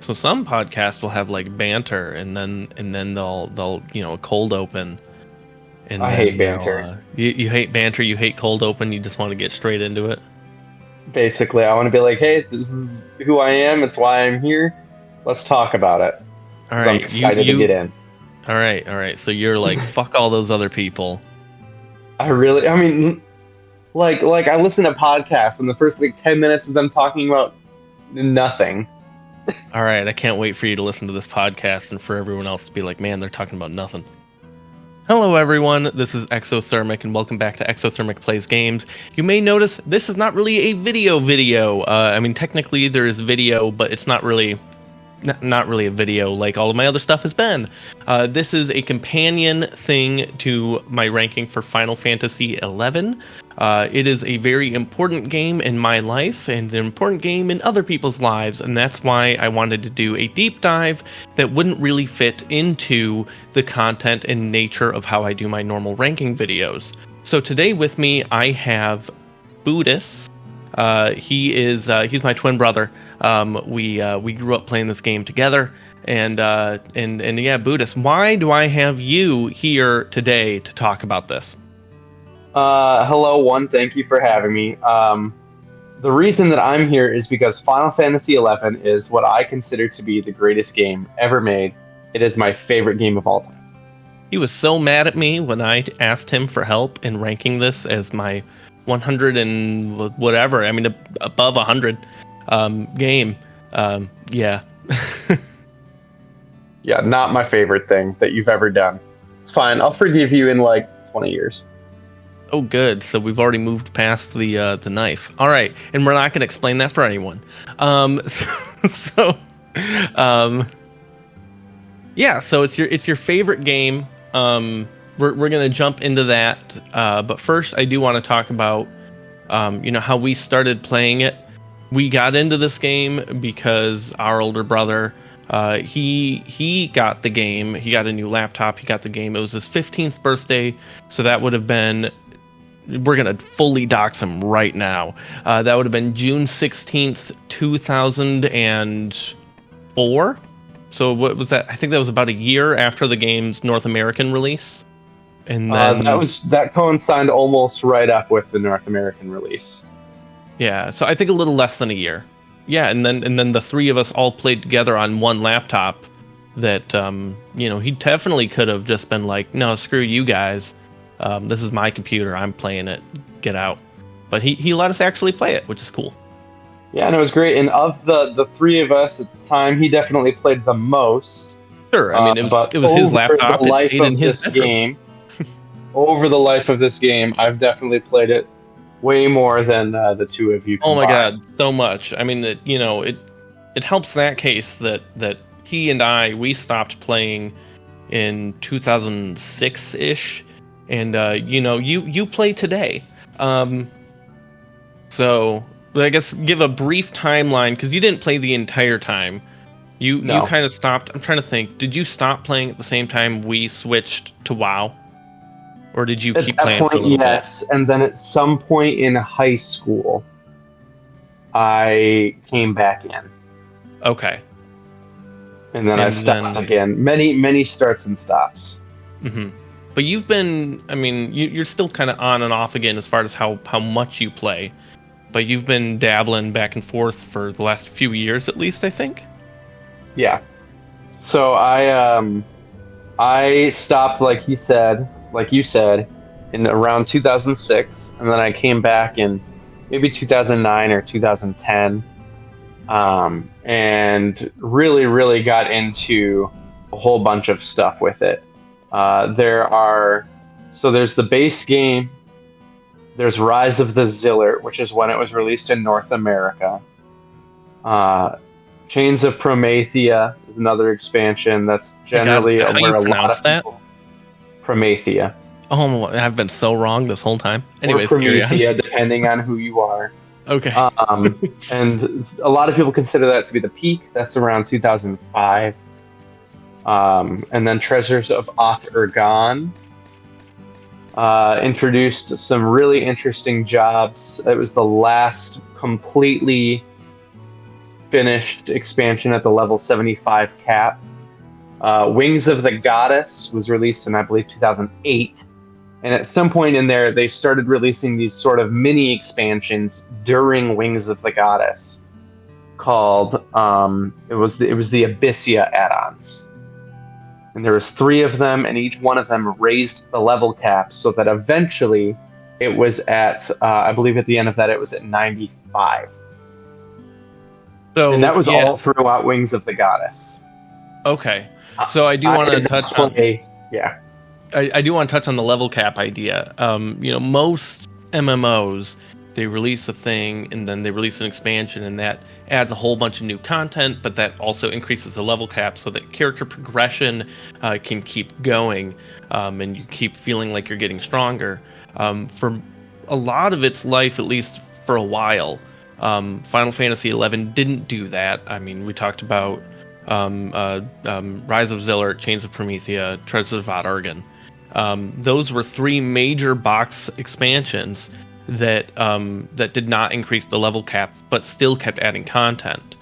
So some podcasts will have like banter, and then they'll a cold open, and I then hate they'll banter. you hate banter, you hate cold open, you just want to get straight into it. Basically, I want to be like, hey, this is who I am. It's why I'm here. Let's talk about it All because I'm right, you excited to you get in. all right. So you're like fuck all those other people. I mean, like I listen to podcasts, and the first like 10 minutes is them talking about nothing. All right, I can't wait for you to listen to this podcast and for everyone else to be like, man, they're talking about nothing. Hello, everyone. This is Exothermic, and welcome back to Exothermic Plays Games. You may notice this is not really a video. I mean, technically there is video, but it's not really a video like all of my other stuff has been. This is a companion thing to my ranking for Final Fantasy XI. It is a very important game in my life and an important game in other people's lives, and that's why I wanted to do a deep dive that wouldn't really fit into the content and nature of how I do my normal ranking videos. So today with me, I have Buddhist. He's my twin brother. We grew up playing this game together, and yeah, Buddhist. Why do I have you here today to talk about this? Hello, one. Thank you for having me. The reason that I'm here is because Final Fantasy XI is what I consider to be the greatest game ever made. It is my favorite game of all time. He was so mad at me when I asked him for help in ranking this as my 100 and whatever. I mean, above 100 game. Yeah. Yeah, not my favorite thing that you've ever done. It's fine. I'll forgive you in like 20 years. Oh, good. So we've already moved past the knife. All right, and we're not going to explain that for anyone. So, yeah. So it's your favorite game. We're gonna jump into that. But first, I do want to talk about how we started playing it. We got into this game because our older brother, he got the game. He got a new laptop. He got the game. It was his 15th birthday, so that would have been. We're gonna fully dox him right now. That would have been June 16th, 2004. So what was that? I think that was about a year after the game's North American release. And then that coincided almost right up with the North American release. yeah, so I think a little less than a year. Yeah, and then the three of us all played together on one laptop. That he definitely could have just been like, no, screw you guys. This is my computer. I'm playing it. Get out. But he let us actually play it, which is cool. Yeah, and it was great. And of the three of us at the time, he definitely played the most. Sure, I mean it was his laptop. It stayed in his game. Over the life of this game, I've definitely played it way more than the two of you combined. Oh my god, so much. I mean, it helps that case that he and we stopped playing in 2006-ish, and you play today. So I guess give a brief timeline, because you didn't play the entire time. You kind of stopped. I'm trying to think. Did you stop playing at the same time we switched to WoW? Or did you keep playing for a little bit? Yes, and then at some point in high school, I came back in. Okay. And then I stopped again. Many starts and stops. Mm-hmm. But you've been, I mean, you're still kind of on and off again as far as how much you play. But you've been dabbling back and forth for the last few years at least, I think? Yeah. So I stopped, like you said, in around 2006, and then I came back in maybe 2009 or 2010, and really got into a whole bunch of stuff with it. There's the base game, there's Rise of the Zillert, which is when it was released in North America. Chains of Promethea is another expansion that's generally where a lot of people... Promethea. Oh, I've been so wrong this whole time. Anyways, or Promethea, depending on who you are. Okay. And a lot of people consider that to be the peak. That's around 2005. And then Treasures of Oth Urgan introduced some really interesting jobs. It was the last completely finished expansion at the level 75 cap. Wings of the Goddess was released in, I believe, 2008. And at some point in there, they started releasing these sort of mini expansions during Wings of the Goddess, called it was the Abyssia add-ons, and there was 3 of them, and each one of them raised the level cap so that eventually it was at I believe at the end of that it was at 95. So And that was all throughout Wings of the Goddess. Okay, so I do want to touch on. Yeah. I do want to touch on the level cap idea. Most MMOs, they release a thing and then they release an expansion, and that adds a whole bunch of new content, but that also increases the level cap so that character progression can keep going, and you keep feeling like you're getting stronger. For a lot of its life, at least for a while, Final Fantasy XI didn't do that. I mean, we talked about Rise of Zilart, Chains of Promethea, Treasures of Vat Argon. Those were 3 major box expansions that did not increase the level cap, but still kept adding content.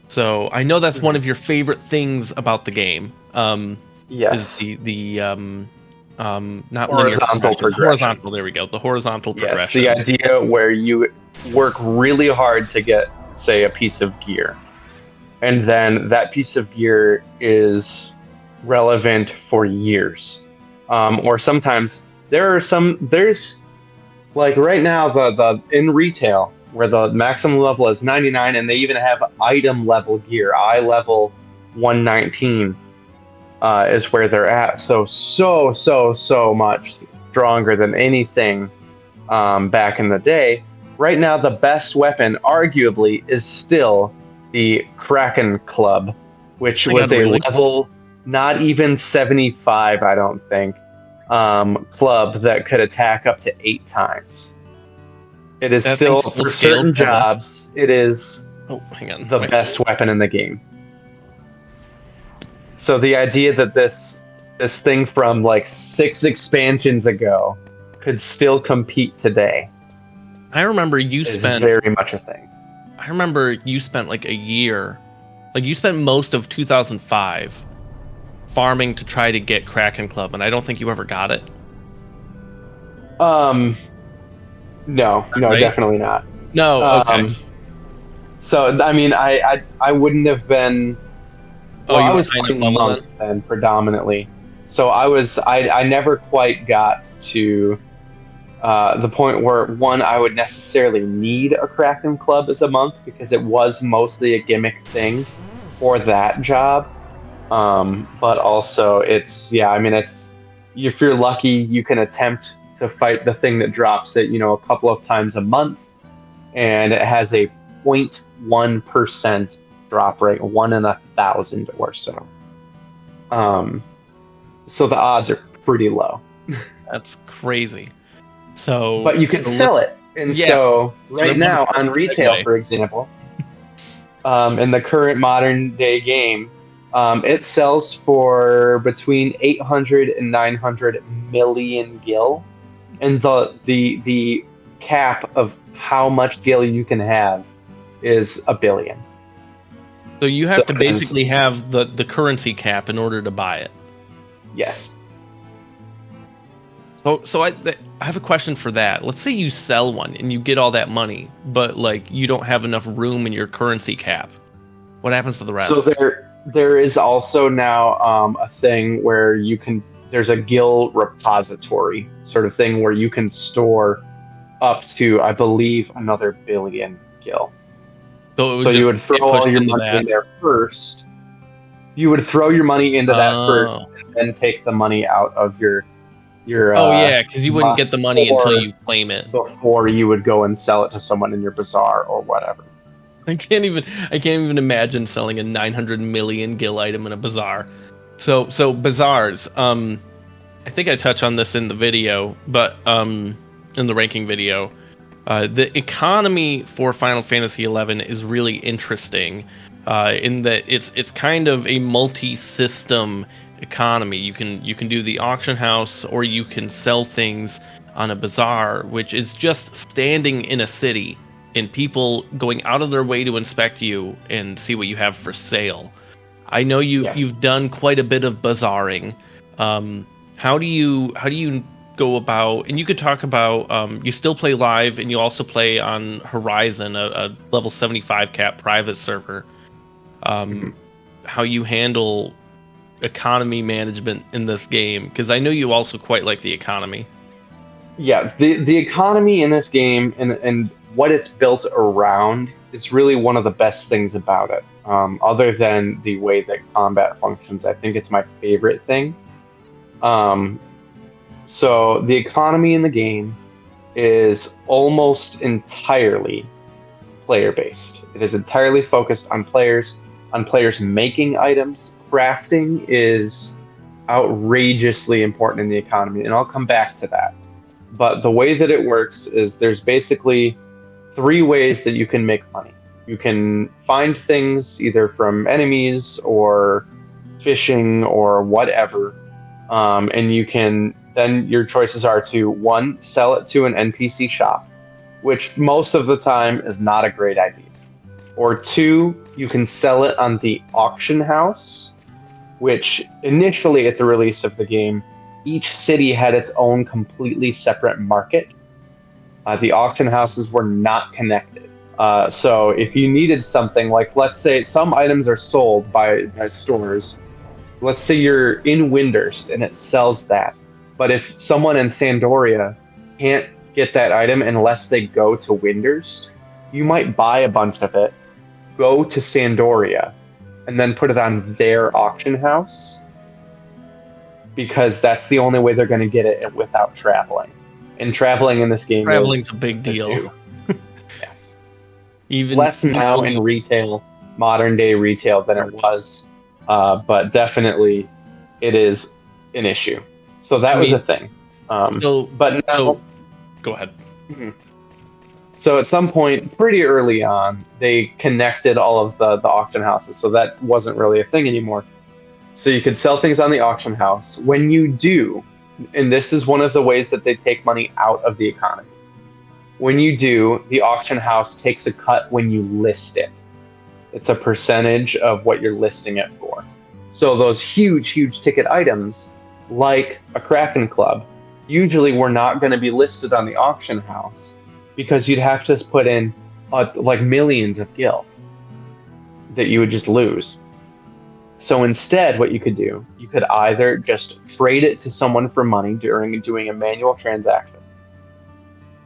So I know that's one of your favorite things about the game. Yes. Is the not horizontal progression. Horizontal. There we go. The horizontal progression. Yes, the idea where you work really hard to get, say, a piece of gear, and then that piece of gear is relevant for years, or sometimes there's like right now the in retail where the maximum level is 99, and they even have item level gear. Eye level 119 is where they're at. So much stronger than anything back in the day. Right now, the best weapon, arguably, is still the Kraken Club, which was a level not even 75, I don't think, club that could attack up to 8 times. It is still, for certain jobs, it is the best weapon in the game. So the idea that this thing from like 6 expansions ago could still compete today, I remember you spent very much a thing. I remember you spent like a year, like you spent most of 2005 farming to try to get Kraken Club, and I don't think you ever got it. No, right? Definitely not. No, okay. So I mean, I wouldn't have been. Well, I was playing monk then predominantly, so I never quite got to the point where I would necessarily need a Kraken Club as a monk, because it was mostly a gimmick thing for that job. But also it's if you're lucky, you can attempt to fight the thing that drops it, a couple of times a month, and it has a 0.1% drop rate, 1 in 1,000 or so. So the odds are pretty low. That's crazy. So, but you can sell it, and so right now on retail, for example, in the current modern day game, it sells for between 800 and 900 million gil, and the cap of how much gil you can have is 1 billion. So you have to basically have the currency cap in order to buy it. Yes. So I have a question for that. Let's say you sell one and you get all that money, but like you don't have enough room in your currency cap. What happens to the rest? So there is also now a thing where there's a gil repository sort of thing where you can store up to, I believe, another 1 billion gil. So you would throw all your money in there first. You would throw your money into that first, and then take the money out of your because you wouldn't get the money until you claim it before you would go and sell it to someone in your bazaar or whatever. I can't even imagine selling a 900 million gil item in a bazaar. So bazaars. I think I touched on this in the video, but in the ranking video, the economy for Final Fantasy XI is really interesting, in that it's kind of a multi-system economy. You can do the auction house, or you can sell things on a bazaar, which is just standing in a city and people going out of their way to inspect you and see what you have for sale. I know you've done quite a bit of bazaring. How do you go about? And you could talk about. You still play live, and you also play on Horizon, a level 75 cap private server. How you handle economy management in this game, because I know you also quite like the economy. Yeah, the economy in this game and what it's built around is really one of the best things about it. Other than the way that combat functions, I think it's my favorite thing. So the economy in the game is almost entirely player based. It is entirely focused on players making items. Crafting is outrageously important in the economy, and I'll come back to that. But the way that it works is there's basically three ways that you can make money. You can find things either from enemies or fishing or whatever, and you can then your choices are to one, sell it to an NPC shop, which most of the time is not a great idea. Or two, you can sell it on the auction house, which initially at the release of the game, each city had its own completely separate market. The auction houses were not connected. So if you needed something, like let's say some items are sold by stores. Let's say you're in Windurst and it sells that. But if someone in Sandoria can't get that item unless they go to Windurst, you might buy a bunch of it, go to Sandoria, and then put it on their auction house, because that's the only way they're going to get it without traveling. And traveling in this game Traveling's a big deal. Yes. Even less now in retail, modern day retail, than it was, but definitely it is an issue. So that was a thing. But now, go ahead. Mm-hmm. So at some point, pretty early on, they connected all of the auction houses, so that wasn't really a thing anymore. So you could sell things on the auction house. When you do, and this is one of the ways that they take money out of the economy. When you do, the auction house takes a cut when you list it. It's a percentage of what you're listing it for. So those huge ticket items, like a Kraken Club, usually were not going to be listed on the auction house, because you'd have to put in like millions of gil that you would just lose. So instead, what you could do, you could either just trade it to someone for money during doing a manual transaction,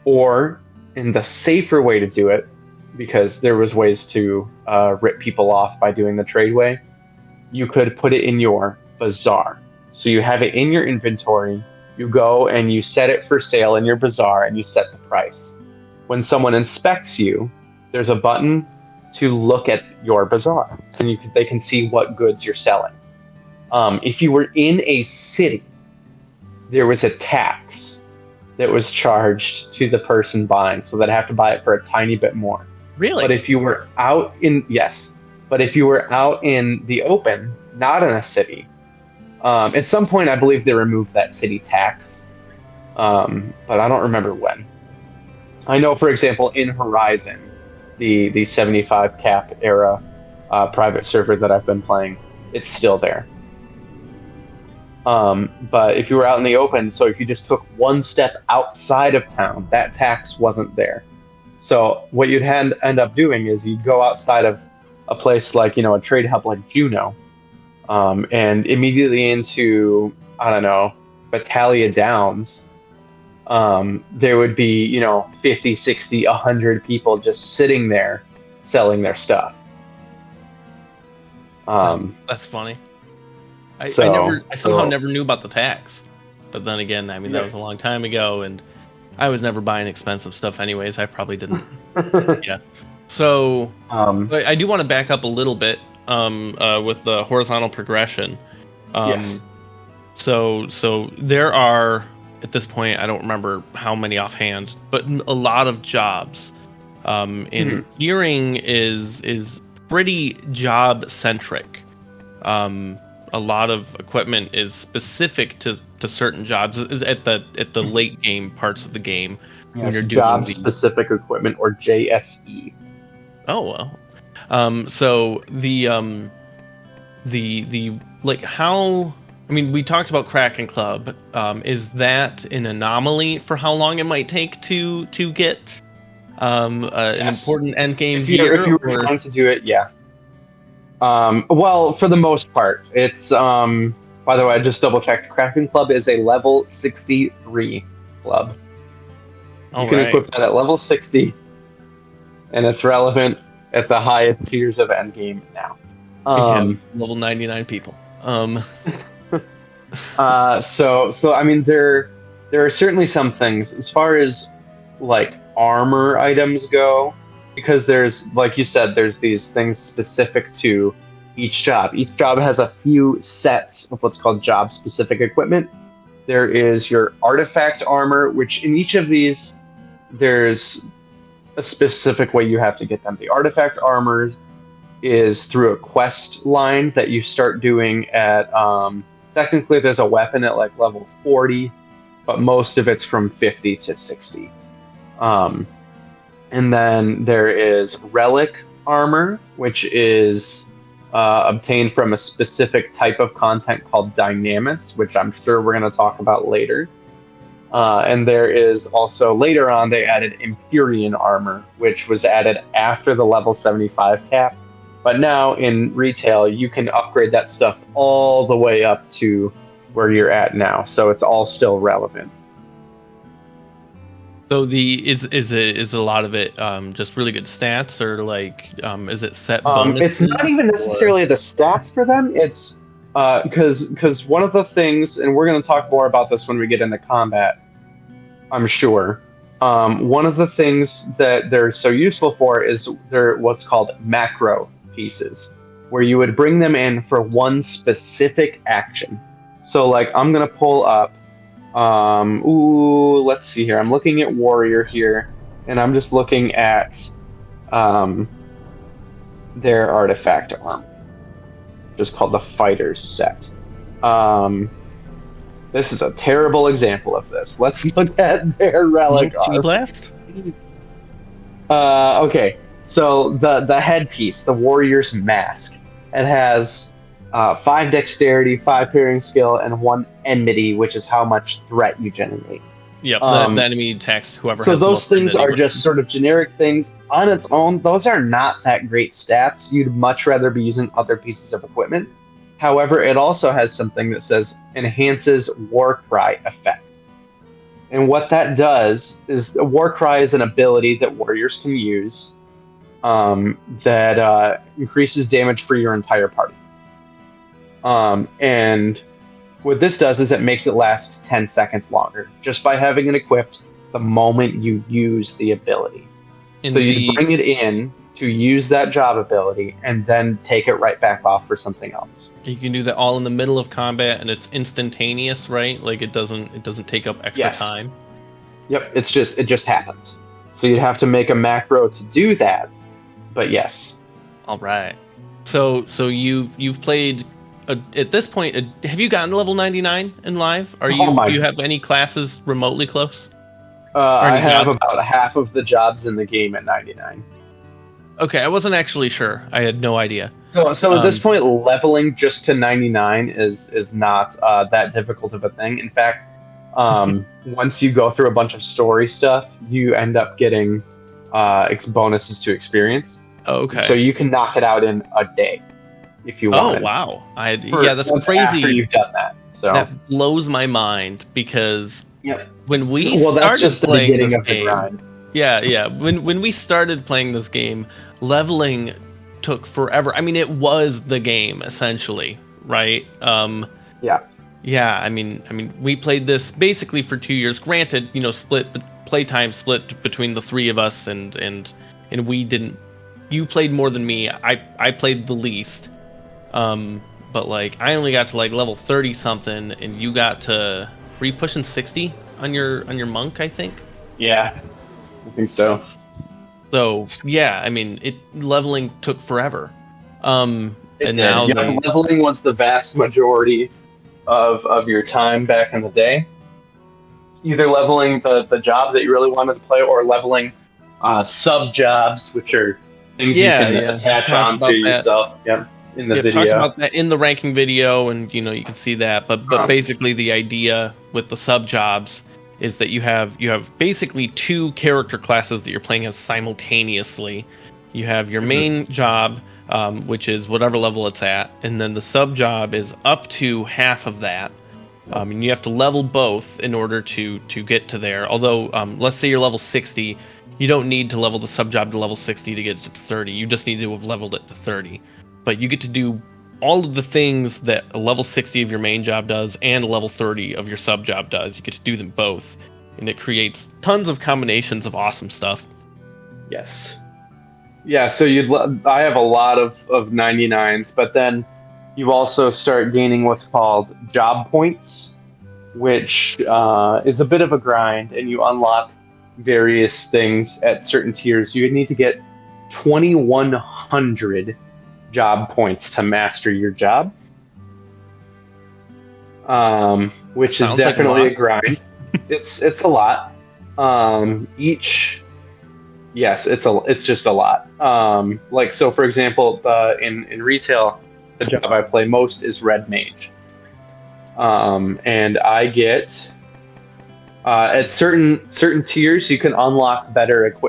or in the safer way to do it, because there was ways to rip people off by doing the trade way, you could put it in your bazaar. So you have it in your inventory, you go and you set it for sale in your bazaar, and you set the price. When someone inspects you, there's a button to look at your bazaar, and they can see what goods you're selling. If you were in a city, there was a tax that was charged to the person buying, so they'd have to buy it for a tiny bit more. Really? But if you were out in the open, not in a city, at some point I believe they removed that city tax, but I don't remember when. I know, for example, in Horizon, the 75 cap era private server that I've been playing, it's still there. But if you were out in the open, so if you just took one step outside of town, that tax wasn't there. So what you'd end up doing is you'd go outside of a place like, a trade hub like Juneau, and immediately into, I don't know, Battalia Downs, there would be, 50, 60, 100 people just sitting there selling their stuff. That's funny. I somehow never knew about the tax. But then again, that was a long time ago, and I was never buying expensive stuff anyways. I probably didn't. Yeah. So I do want to back up a little bit with the horizontal progression. Yes. So there are, at this point, I don't remember how many offhand, but a lot of jobs. And gearing is pretty job centric. A lot of equipment is specific to certain jobs at the late game parts of the game, when Yes, you're doing job specific equipment, or JSE. Oh well. So the like how I mean, we talked about Kraken Club. Is that an anomaly for how long it might take to get an Yes. important end game If gear? you were trying to do it, yeah. Well, for the most part, it's by the way, I just double checked. Kraken Club is a level 63 club. You All can right. equip that at level 60, and it's relevant at the highest tiers of endgame now. Yeah, level 99 people. So I mean, there are certainly some things as far as like armor items go, because there's, like you said, there's these things specific to each job. Each job has a few sets of what's called job specific equipment. There is your artifact armor, which in each of these there's a specific way you have to get them. The artifact armor is through a quest line that you start doing at technically there's a weapon at like level 40, but most of it's from 50 to 60. And then there is relic armor, which is obtained from a specific type of content called dynamis, which I'm sure we're going to talk about later. And there is also, later on, they added Empyrean armor, which was added after the level 75 cap. But now in retail, you can upgrade that stuff all the way up to where you're at now. So it's all still relevant. So is a lot of it just really good stats, or like is it set bonuses? It's not even necessarily the stats for them. It's because one of the things, and we're going to talk more about this when we get into combat, I'm sure. One of the things that they're so useful for is they're what's called macro pieces, where you would bring them in for one specific action. So like I'm going to pull up, let's see here. I'm looking at Warrior here, and I'm just looking at their artifact armor, just called the Fighter's set. This is a terrible example of this. Let's look at their relic armor. Blast? Okay, so the headpiece, the Warrior's mask, it has 5 dexterity, 5 parrying skill, and 1 enmity, which is how much threat you generate. Yep, the enemy attacks whoever. So has those the things are just sort of generic things on its own. Those are not that great stats. You'd much rather be using other pieces of equipment. However, it also has something that says enhances Warcry effect. And what that does is the Warcry is an ability that warriors can use that increases damage for your entire party. And what this does is it makes it last 10 seconds longer just by having it equipped the moment you use the ability. So you bring it in to use that job ability and then take it right back off for something else. You can do that all in the middle of combat, and it's instantaneous, right? Like it doesn't take up extra time. Yep, it just happens. So you'd have to make a macro to do that. But yes. All right. So you've played at this point. Have you gotten to level 99 in live? Do you have any classes remotely close? I have about half of the jobs in the game at 99. Okay, I wasn't actually sure. I had no idea. So at this point, leveling just to 99 is not that difficult of a thing. In fact, once you go through a bunch of story stuff, you end up getting bonuses to experience. Okay. So you can knock it out in a day if you want. Oh wow! That's crazy. After you've done that, so that blows my mind because when we that's just the beginning of the grind. Yeah. When we started playing this game, leveling took forever. I mean, it was the game essentially, right? Yeah. I mean, we played this basically for 2 years. Granted, playtime split between the three of us, and we didn't. You played more than me. I played the least. But like I only got to like level 30 something, and you got to. Were you pushing 60 on your monk? I think. Yeah, I think so. So yeah, I mean, leveling took forever. Leveling was the vast majority of your time back in the day. either leveling the job that you really wanted to play or leveling sub jobs, which are things you can attach Talked onto about that. yourself. Yep, in the Yep, talked video. about that in the ranking video, and you can see that. But Um, basically, the idea with the sub jobs is that you have basically two character classes that you're playing as simultaneously. You have your main job, which is whatever level it's at, and then the sub job is up to half of that. And you have to level both in order to get to there. Although, let's say you're level 60, you don't need to level the sub job to level 60 to get it to 30. You just need to have leveled it to 30. But you get to do all of the things that a level 60 of your main job does and a level 30 of your sub job does. You get to do them both, and it creates tons of combinations of awesome stuff. yes. Yeah, so I have a lot of 99s, but then you also start gaining what's called job points, which is a bit of a grind, and you unlock various things at certain tiers. You need to get 2,100 job points to master your job, which is definitely a grind. It's a lot. Yes, it's just a lot. Like, so for example, in retail, the job I play most is Red Mage. And I get at certain tiers you can unlock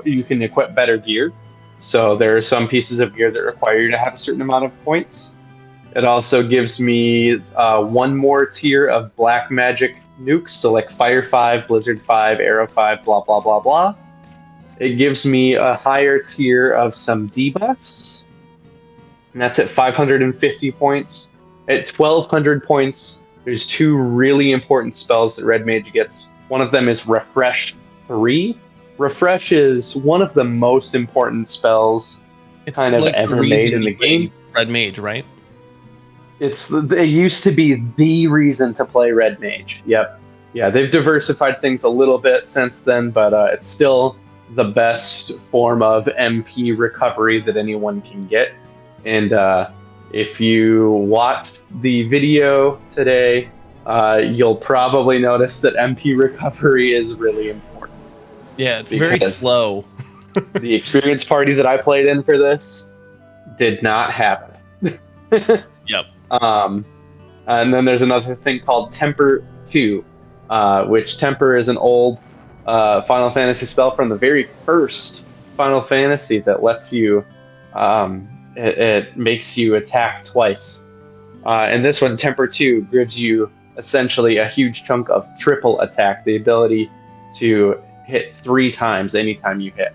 you can equip better gear. So there are some pieces of gear that require you to have a certain amount of points. It also gives me one more tier of black magic nukes, so like Fire 5, Blizzard 5, Arrow 5, blah blah blah blah. It gives me a higher tier of some debuffs, and that's at 550 points. At 1,200 points, there's two really important spells that Red Mage gets. One of them is Refresh 3. Refresh is one of the most important spells ever made in the game. Red Mage, right? It used to be the reason to play Red Mage. Yep. Yeah, they've diversified things a little bit since then, but it's still the best form of MP recovery that anyone can get. And if you watch the video today, you'll probably notice that MP recovery is really important. Yeah, it's very slow. The experience party that I played in for this did not have it. Yep. And then there's another thing called Temper 2, which Temper is an old Final Fantasy spell from the very first Final Fantasy that lets you, it makes you attack twice. And this one, Temper 2, gives you essentially a huge chunk of triple attack, the ability to hit 3 times anytime you hit.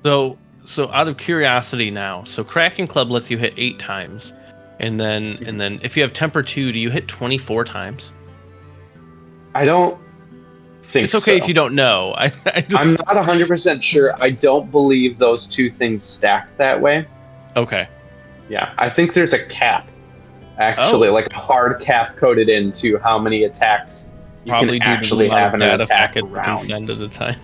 So out of curiosity now, so Kraken Club lets you hit 8 times, and then if you have Temper 2, do you hit 24 times? I don't think it's okay if you don't know. I'm not 100% sure. I don't believe those two things stack that way. Okay. Yeah, I think there's a cap, actually, like a hard cap coded into how many attacks you probably can actually have in an attack round. Send at a time.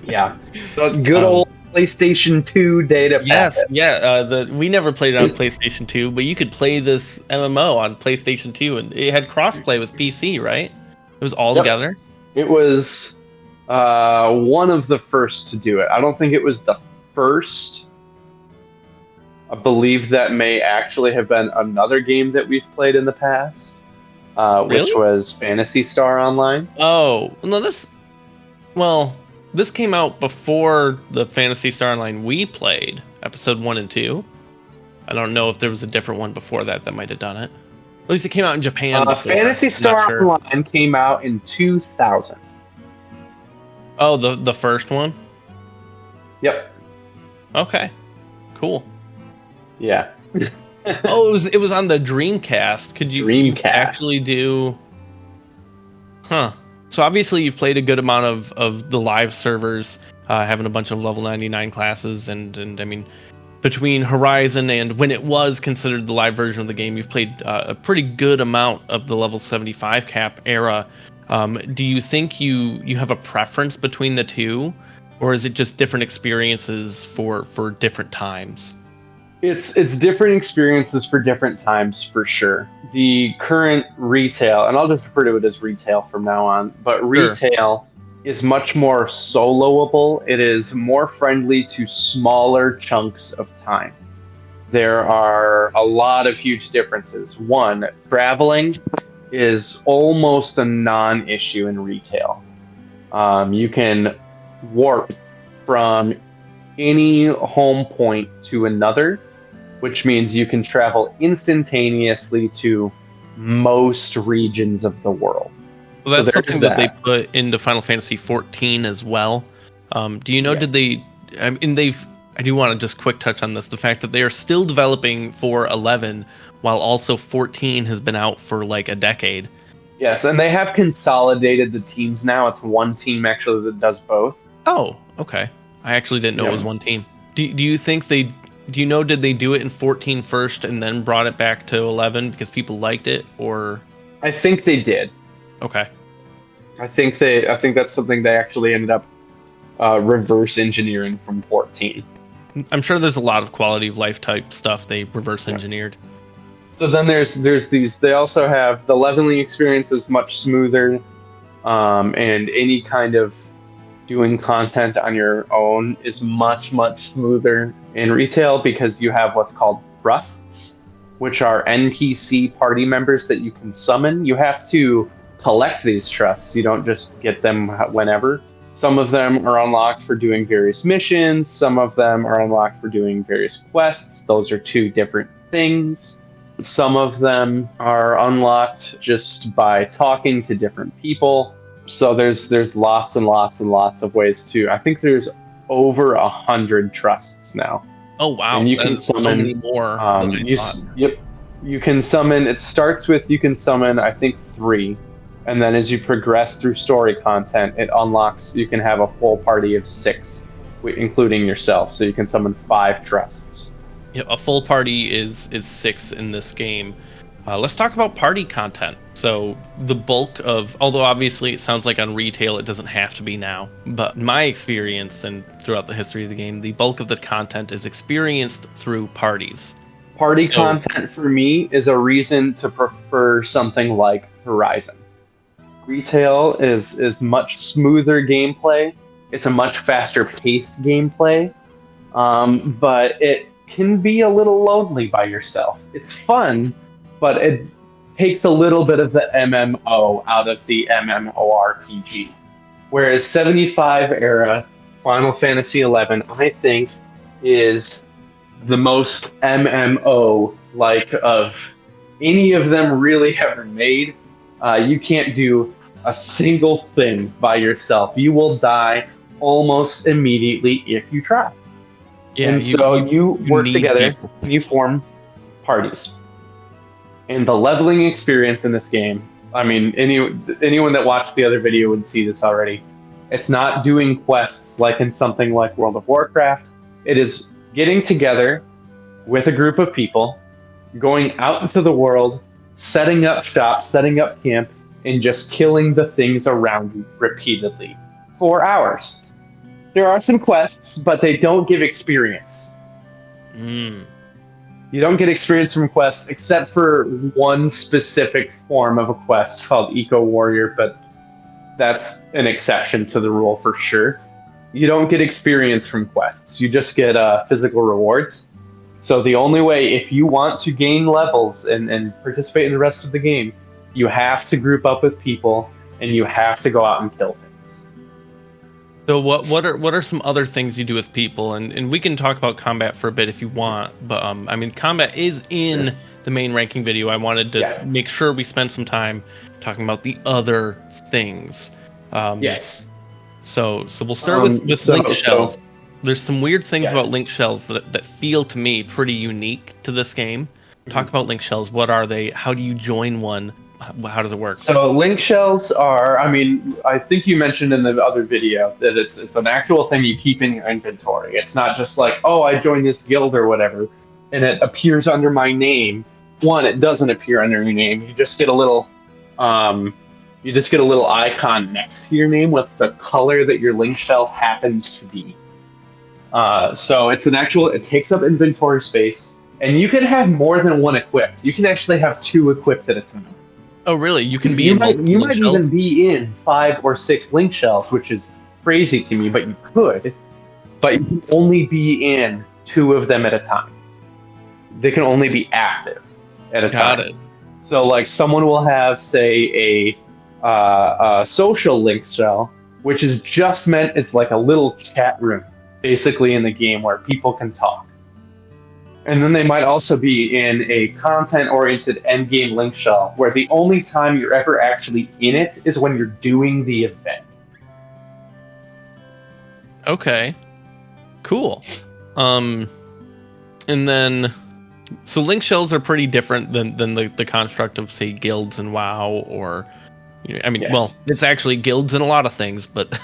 Yeah, the good old PlayStation 2 data packet. Yeah. We never played it on PlayStation 2, but you could play this MMO on PlayStation 2, and it had crossplay with PC, right? It was all together. It was one of the first to do it. I don't think it was the first. I believe that may actually have been another game that we've played in the past, which was Phantasy Star Online. Oh, no, this came out before the Phantasy Star Online we played, episode 1 and 2. I don't know if there was a different one before that might have done it. At least it came out in Japan before. Phantasy Star Online came out in 2000. Oh, the first one? Yep. Okay. Cool. Yeah. Oh, it was on the Dreamcast. Could you actually do... Huh. So obviously you've played a good amount of the live servers, having a bunch of level 99 classes, and I mean, between Horizon and when it was considered the live version of the game, you've played a pretty good amount of the level 75 cap era. Do you think you have a preference between the two, or is it just different experiences for different times? It's different experiences for different times for sure. The current retail, and I'll just refer to it as retail from now on, but Sure. retail is much more soloable. It is more friendly to smaller chunks of time. There are a lot of huge differences. One, traveling is almost a non-issue in retail. You can warp from any home point to another, which means you can travel instantaneously to most regions of the world. Well, So that's there's something that they that. put into Final Fantasy 14 as well. Do you know, did Yes. they, I mean, I do want to just quick touch on this, the fact that they are still developing for 11 while also 14 has been out for like a decade. Yes, and they have consolidated the teams now. It's one team actually that does both. Oh, okay. I actually didn't know it was Yeah. one team. Do you think do you know, did they do it in 14 first and then brought it back to 11 because people liked it, or? I think they did. Okay. I think that's something they actually ended up reverse engineering from 14. I'm sure there's a lot of quality of life type stuff they reverse Yeah. engineered. So then there's these. They also have the leveling experience is much smoother, and any kind of doing content on your own is much smoother in retail because you have what's called trusts, which are NPC party members that you can summon. You have to collect these trusts. You don't just get them whenever. Some of them are unlocked for doing various missions. Some of them are unlocked for doing various quests. Those are two different things. Some of them are unlocked just by talking to different people. So there's lots and lots of ways to. I think there's over 100 trusts now, Oh wow, and you can that's so many summon. more than I thought. Yep, you can summon. It starts with you can summon I think 3, and then as you progress through story content, it unlocks. You can have a full party of 6, including yourself. So you can summon 5 trusts. Yeah, a full party is 6 in this game. Let's talk about party content. So the bulk of, although obviously it sounds like on retail it doesn't have to be now, but in my experience and throughout the history of the game, the bulk of the content is experienced through parties. Party So, content for me is a reason to prefer something like Horizon. Retail is much smoother gameplay. It's a much faster paced gameplay, but it can be a little lonely by yourself. It's fun, but it takes a little bit of the MMO out of the MMORPG. Whereas 75 era Final Fantasy 11, I think, is the most MMO like of any of them really ever made. You can't do a single thing by yourself. You will die almost immediately if you try. yeah, And so you work need together people. and you form parties. And the leveling experience in this game, I mean, anyone that watched the other video would see this already. It's not doing quests like in something like World of Warcraft. It is getting together with a group of people, going out into the world, setting up shop, setting up camp, and just killing the things around you repeatedly for hours. There are some quests, but they don't give experience. Mm. You don't get experience from quests except for one specific form of a quest called Eco Warrior, but that's an exception to the rule for sure. You don't get experience from quests. You just get physical rewards. So the only way, if you want to gain levels and participate in the rest of the game, you have to group up with people and you have to go out and kill things. So what are some other things you do with people, and we can talk about combat for a bit if you want, but I mean combat is in the main ranking video. I wanted to make sure we spend some time talking about the other things. Yes. So we'll start with link shells. There's some weird things Yeah. about link shells that feel to me pretty unique to this game. Talk about link shells. What are they? How do you join one? How does it work? So link shells are, I mean, I think you mentioned in the other video that it's an actual thing you keep in your inventory. It's not just like, oh, I joined this guild or whatever, and it appears under my name. One, it doesn't appear under your name. You just get a little icon next to your name with the color that your link shell happens to be. So it takes up inventory space, and you can have more than one equipped. You can actually have two equipped at a time. Oh, really? You can be You in might multiple link shells? even be in 5 or 6 link shells, which is crazy to me, but you could. But you can only be in 2 of them at a time. They can only be active at a time. Got it. So, like, someone will have, say, a social link shell, which is just meant as like a little chat room, basically in the game where people can talk. And then they might also be in a content-oriented endgame link shell, where the only time you're ever actually in it is when you're doing the event. Okay. Cool. And then, so link shells are pretty different than the construct of, say, guilds and WoW, or, I mean, Yes. well, it's actually guilds in a lot of things, but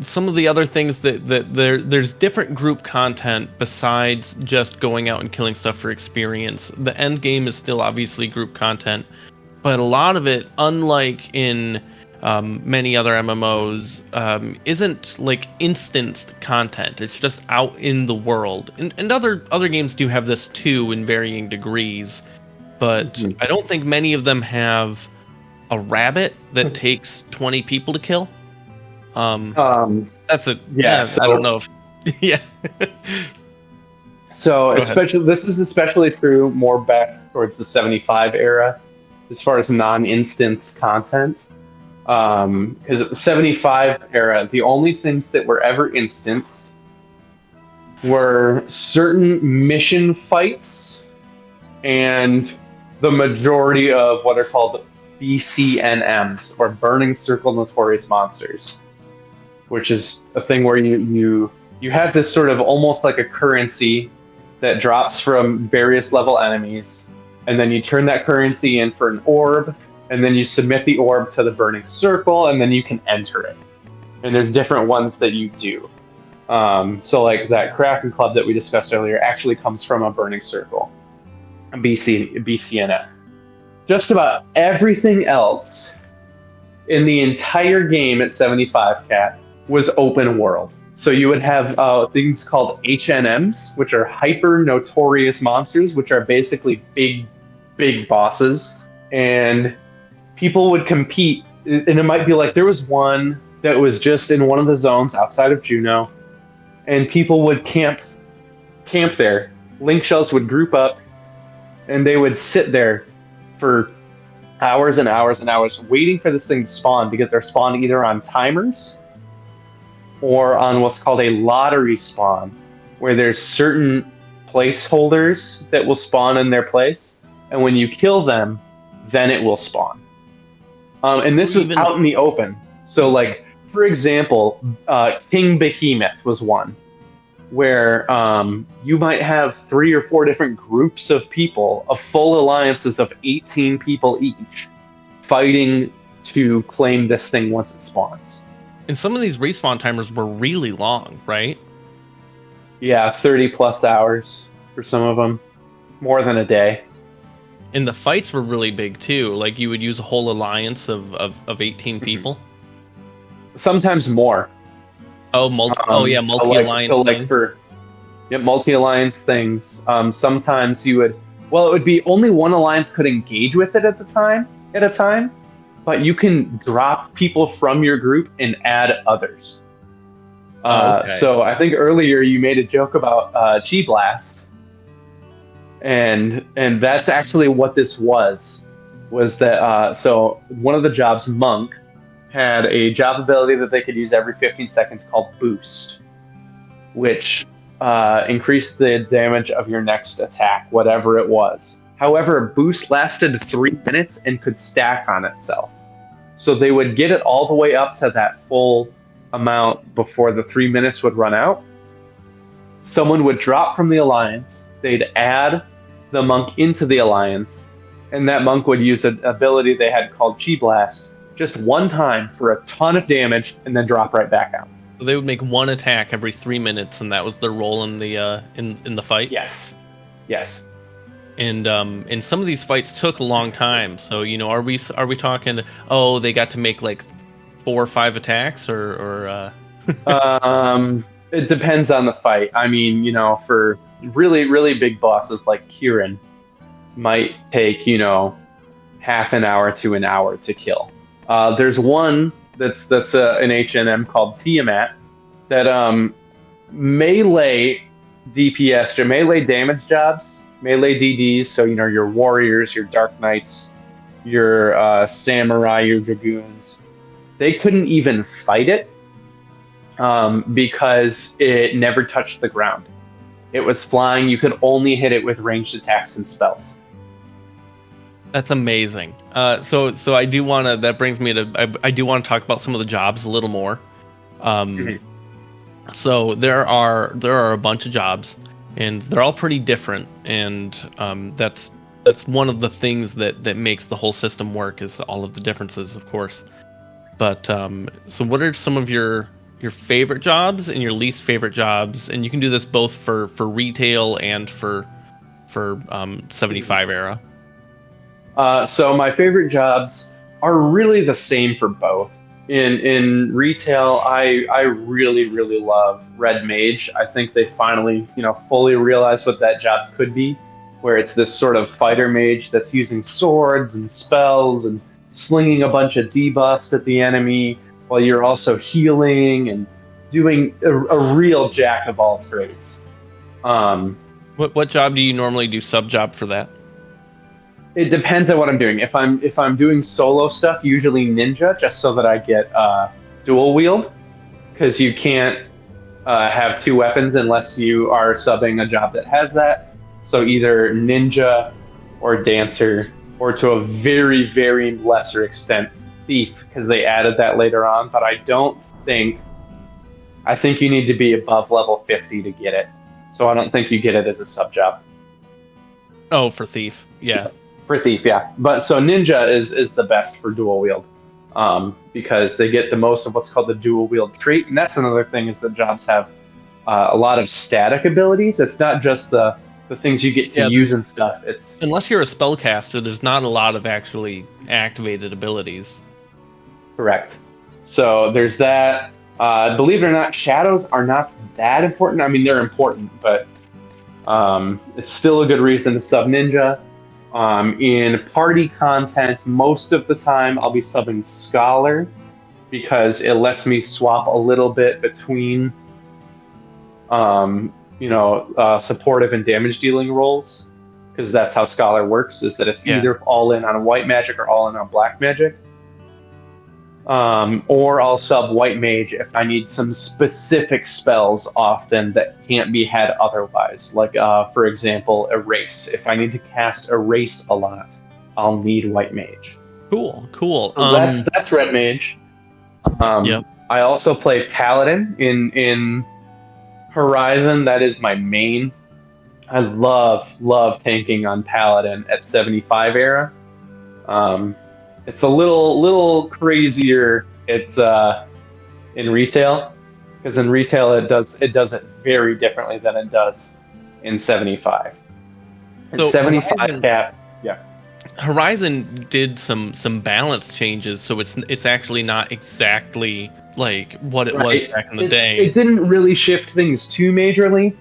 some of the other things that there's different group content besides just going out and killing stuff for experience. The end game is still obviously group content, but a lot of it, unlike in many other MMOs, isn't like instanced content. It's just out in the world. And other games do have this too in varying degrees, but I don't think many of them have a rabbit that takes 20 people to kill. That's a Yes. I don't know if yeah. So this is especially true more back towards the 75 era, as far as non-instance content. Because at the 75 era, the only things that were ever instanced were certain mission fights and the majority of what are called BCNMs, or Burning Circle Notorious Monsters, which is a thing where you have this sort of almost like a currency that drops from various level enemies, and then you turn that currency in for an orb, and then you submit the orb to the Burning Circle, and then you can enter it. And there's different ones that you do. So like that Kraken Club that we discussed earlier actually comes from a Burning Circle, a BCNM. Just about everything else in the entire game at 75 Cat was open world. So you would have things called HNMs, which are hyper notorious monsters, which are basically big bosses. And people would compete, and it might be like there was one that was just in one of the zones outside of Juneau, and people would camp there. Link shells would group up, and they would sit there for hours and hours and hours waiting for this thing to spawn, because they're spawned either on timers or on what's called a lottery spawn, where there's certain placeholders that will spawn in their place, and when you kill them, then it will spawn. And this was out in the open. So, like, for example, King Behemoth was one, where you might have 3 or 4 different groups of people, of full alliances of 18 people each, fighting to claim this thing once it spawns. And some of these respawn timers were really long, right? Yeah, 30 plus hours for some of them, more than a day. And the fights were really big too. Like, you would use a whole alliance of 18 people. Sometimes more. Oh, multi-alliance. Multi-alliance things. Sometimes it would be only one alliance could engage with it at a time, but you can drop people from your group and add others. So I think earlier you made a joke about Chi Blast. And that's actually what this was that so one of the jobs, Monk, had a job ability that they could use every 15 seconds called Boost, which increased the damage of your next attack, whatever it was. However, Boost lasted 3 minutes and could stack on itself. So they would get it all the way up to that full amount before the 3 minutes would run out. Someone would drop from the alliance, they'd add the monk into the alliance, and that monk would use an ability they had called Chi Blast just one time for a ton of damage, and then drop right back out. So they would make one attack every 3 minutes, and that was their role in the in the fight. Yes. And some of these fights took a long time. So are we talking? Oh, they got to make like 4 or 5 attacks, or It depends on the fight. I mean, for really, really big bosses like Kieran, might take, half an hour to an hour to kill. There's one that's an H&M called Tiamat that melee DPS, melee damage jobs, melee DDs. So your warriors, your dark knights, your samurai, your dragoons. They couldn't even fight it because it never touched the ground. It was flying. You could only hit it with ranged attacks and spells. That's amazing. So I do want to. That brings me to. I do want to talk about some of the jobs a little more. So there are a bunch of jobs, and they're all pretty different. And that's one of the things that makes the whole system work, is all of the differences, of course. But so what are some of your favorite jobs and your least favorite jobs? And you can do this both for retail and for 75 era. So my favorite jobs are really the same for both. In retail, I really, really love Red Mage. I think they finally, fully realized what that job could be, where it's this sort of fighter mage that's using swords and spells and slinging a bunch of debuffs at the enemy while you're also healing and doing a real jack of all trades. What job do you normally do sub job for that? It depends on what I'm doing. If I'm doing solo stuff, usually ninja, just so that I get dual wield, because you can't have two weapons unless you are subbing a job that has that. So either ninja or dancer, or to a very, very lesser extent, thief, because they added that later on. But I think you need to be above level 50 to get it. So I don't think you get it as a sub job. Oh, for thief, yeah. For thief, yeah. But so ninja is the best for dual wield, because they get the most of what's called the dual wield trait, and that's another thing, is that jobs have a lot of static abilities. It's not just the things you get to use and stuff. It's unless you're a spellcaster, there's not a lot of actually activated abilities. Correct. So there's that. Believe it or not, shadows are not that important. I mean, they're important, but it's still a good reason to sub ninja. In party content, most of the time I'll be subbing Scholar, because it lets me swap a little bit between, supportive and damage dealing roles, because that's how Scholar works, is that it's either all in on white magic or all in on black magic. Or I'll sub white mage if I need some specific spells often that can't be had otherwise. Like, for example, erase. If I need to cast erase a lot, I'll need white mage. Cool. So that's red mage. Yep. I also play paladin in Horizon. That is my main. I love tanking on paladin at 75 era. It's a little crazier. It's in retail, because in retail it does it very differently than it does in 75. And so 75 cap, yeah. Horizon did some balance changes, so it's actually not exactly like what it was back in the day. It didn't really shift things too majorly,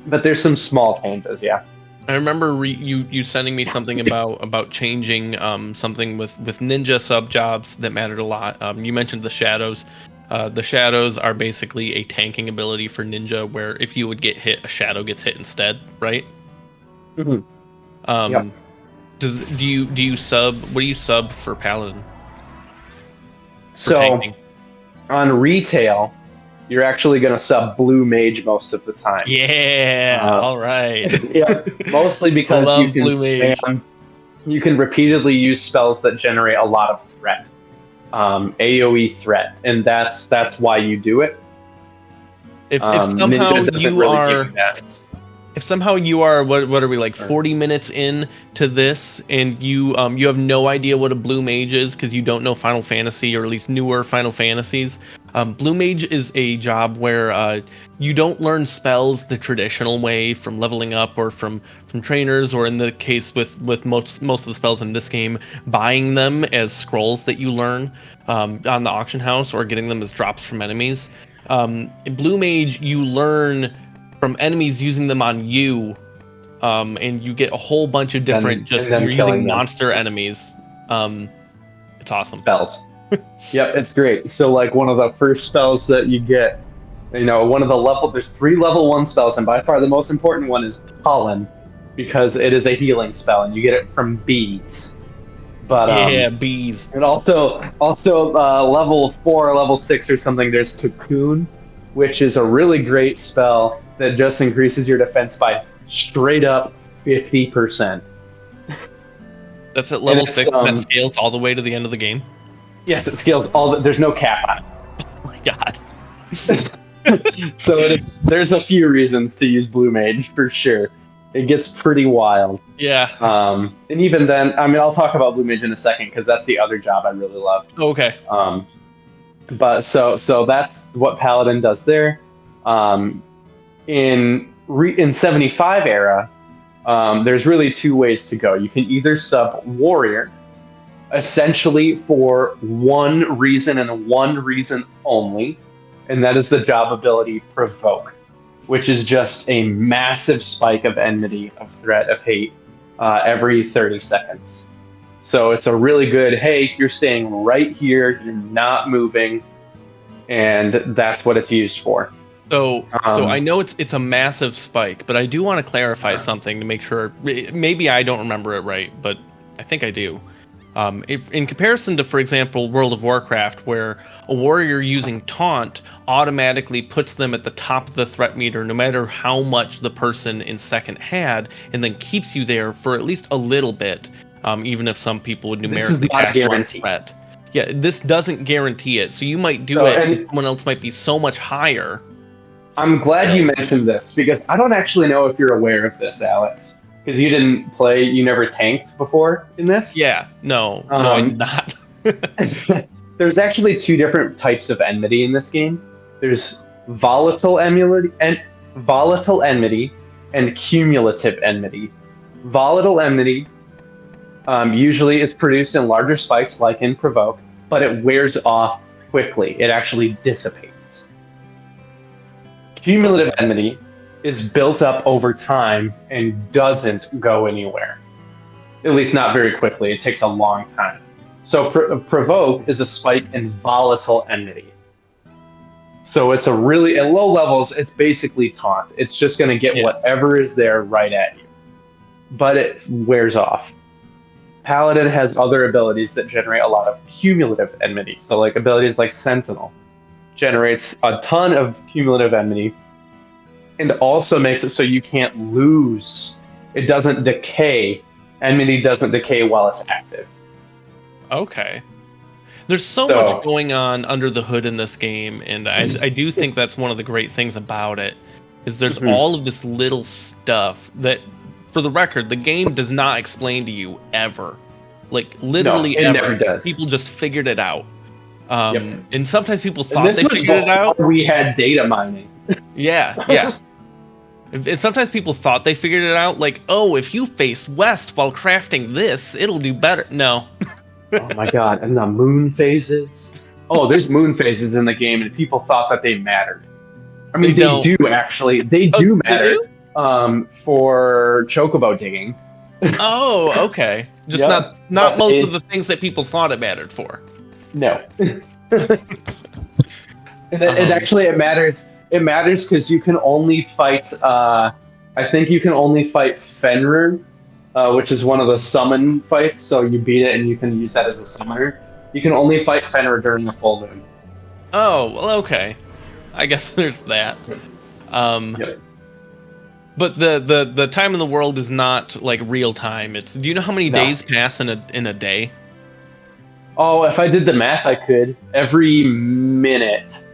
but there's some small changes, yeah. I remember you sending me something about changing something with ninja sub jobs that mattered a lot. You mentioned the shadows. The shadows are basically a tanking ability for ninja, where if you would get hit, a shadow gets hit instead, right? Mm-hmm. Yep. Do you sub? What do you sub for paladin? So tanking? On retail, you're actually going to sub blue mage most of the time. Yeah, all right. Yeah, mostly because you can spam. You can repeatedly use spells that generate a lot of threat, AOE threat, and that's why you do it. If somehow you are what are we, like 40 minutes in to this, and you have no idea what a blue mage is because you don't know Final Fantasy, or at least newer Final Fantasies. Blue mage is a job where you don't learn spells the traditional way from leveling up or from trainers, or in the case with most of the spells in this game, buying them as scrolls that you learn on the auction house, or getting them as drops from enemies. In Blue Mage, you learn from enemies using them on you, and you get a whole bunch of different you're using monster enemies. It's awesome. Spells. Yep, it's great. So like one of the first spells that you get, there's 3 level 1 spells, and by far the most important one is Pollen, because it is a healing spell, and you get it from bees. But bees. And also level 4 or level 6 or something, there's Cocoon, which is a really great spell that just increases your defense by straight up 50%. That's at level 6, that scales all the way to the end of the game? Yes, it scales there's no cap on it. Oh my god. So there's a few reasons to use Blue Mage, for sure. It gets pretty wild. Yeah. And even then, I'll talk about Blue Mage in a second, because that's the other job I really love. Okay. But so that's what Paladin does there. In 75 era, there's really 2 ways to go. You can either sub Warrior, essentially for one reason and one reason only, and that is the job ability Provoke, which is just a massive spike of enmity, of threat, of hate, every 30 seconds. So it's a really good, hey, you're staying right here, you're not moving, and that's what it's used for. So I know it's a massive spike, but I do want to clarify something to make sure. Maybe I don't remember it right, but I think I do. If in comparison to, for example, World of Warcraft, where a warrior using taunt automatically puts them at the top of the threat meter, no matter how much the person in second had, and then keeps you there for at least a little bit, even if some people would numerically cast one threat. Yeah, this doesn't guarantee it. So you might do it, and someone else might be so much higher. I'm glad you mentioned this, because I don't actually know if you're aware of this, Alex. Because you never tanked before in this? Yeah, no, I'm not. There's actually 2 different types of enmity in this game. There's volatile enmity and cumulative enmity. Volatile enmity usually is produced in larger spikes, like in Provoke, but it wears off quickly. It actually dissipates. Cumulative enmity is built up over time and doesn't go anywhere. At least not very quickly. It takes a long time. So Provoke is a spike in volatile enmity. So it's at low levels, it's basically taunt. It's just going to get whatever is there right at you. But it wears off. Paladin has other abilities that generate a lot of cumulative enmity. So like abilities like Sentinel generates a ton of cumulative enmity, and also makes it so you can't lose. It doesn't decay. Enmity doesn't decay while it's active. Okay. There's so much going on under the hood in this game, and I do think that's one of the great things about it, is there's all of this little stuff that, for the record, the game does not explain to you ever. Like, literally it ever. Never does. People just figured it out. And sometimes people thought they figured it out. We had data mining. Yeah. And sometimes people thought they figured it out, like, oh, if you face west while crafting this, it'll do better. No. Oh my god, and the moon phases. Oh, there's moon phases in the game, and people thought that they mattered. I mean, they do actually. They do matter. They do? For chocobo digging. Oh, okay. Just not most of the things that people thought it mattered for. No. It matters. It matters because you can only fight. I think you can only fight Fenrir, which is one of the summon fights. So you beat it, and you can use that as a summoner. You can only fight Fenrir during the full moon. Oh, well, okay. I guess there's that. But the time in the world is not like real time. Do you know how many days pass in a day? Oh, if I did the math, I could. Every minute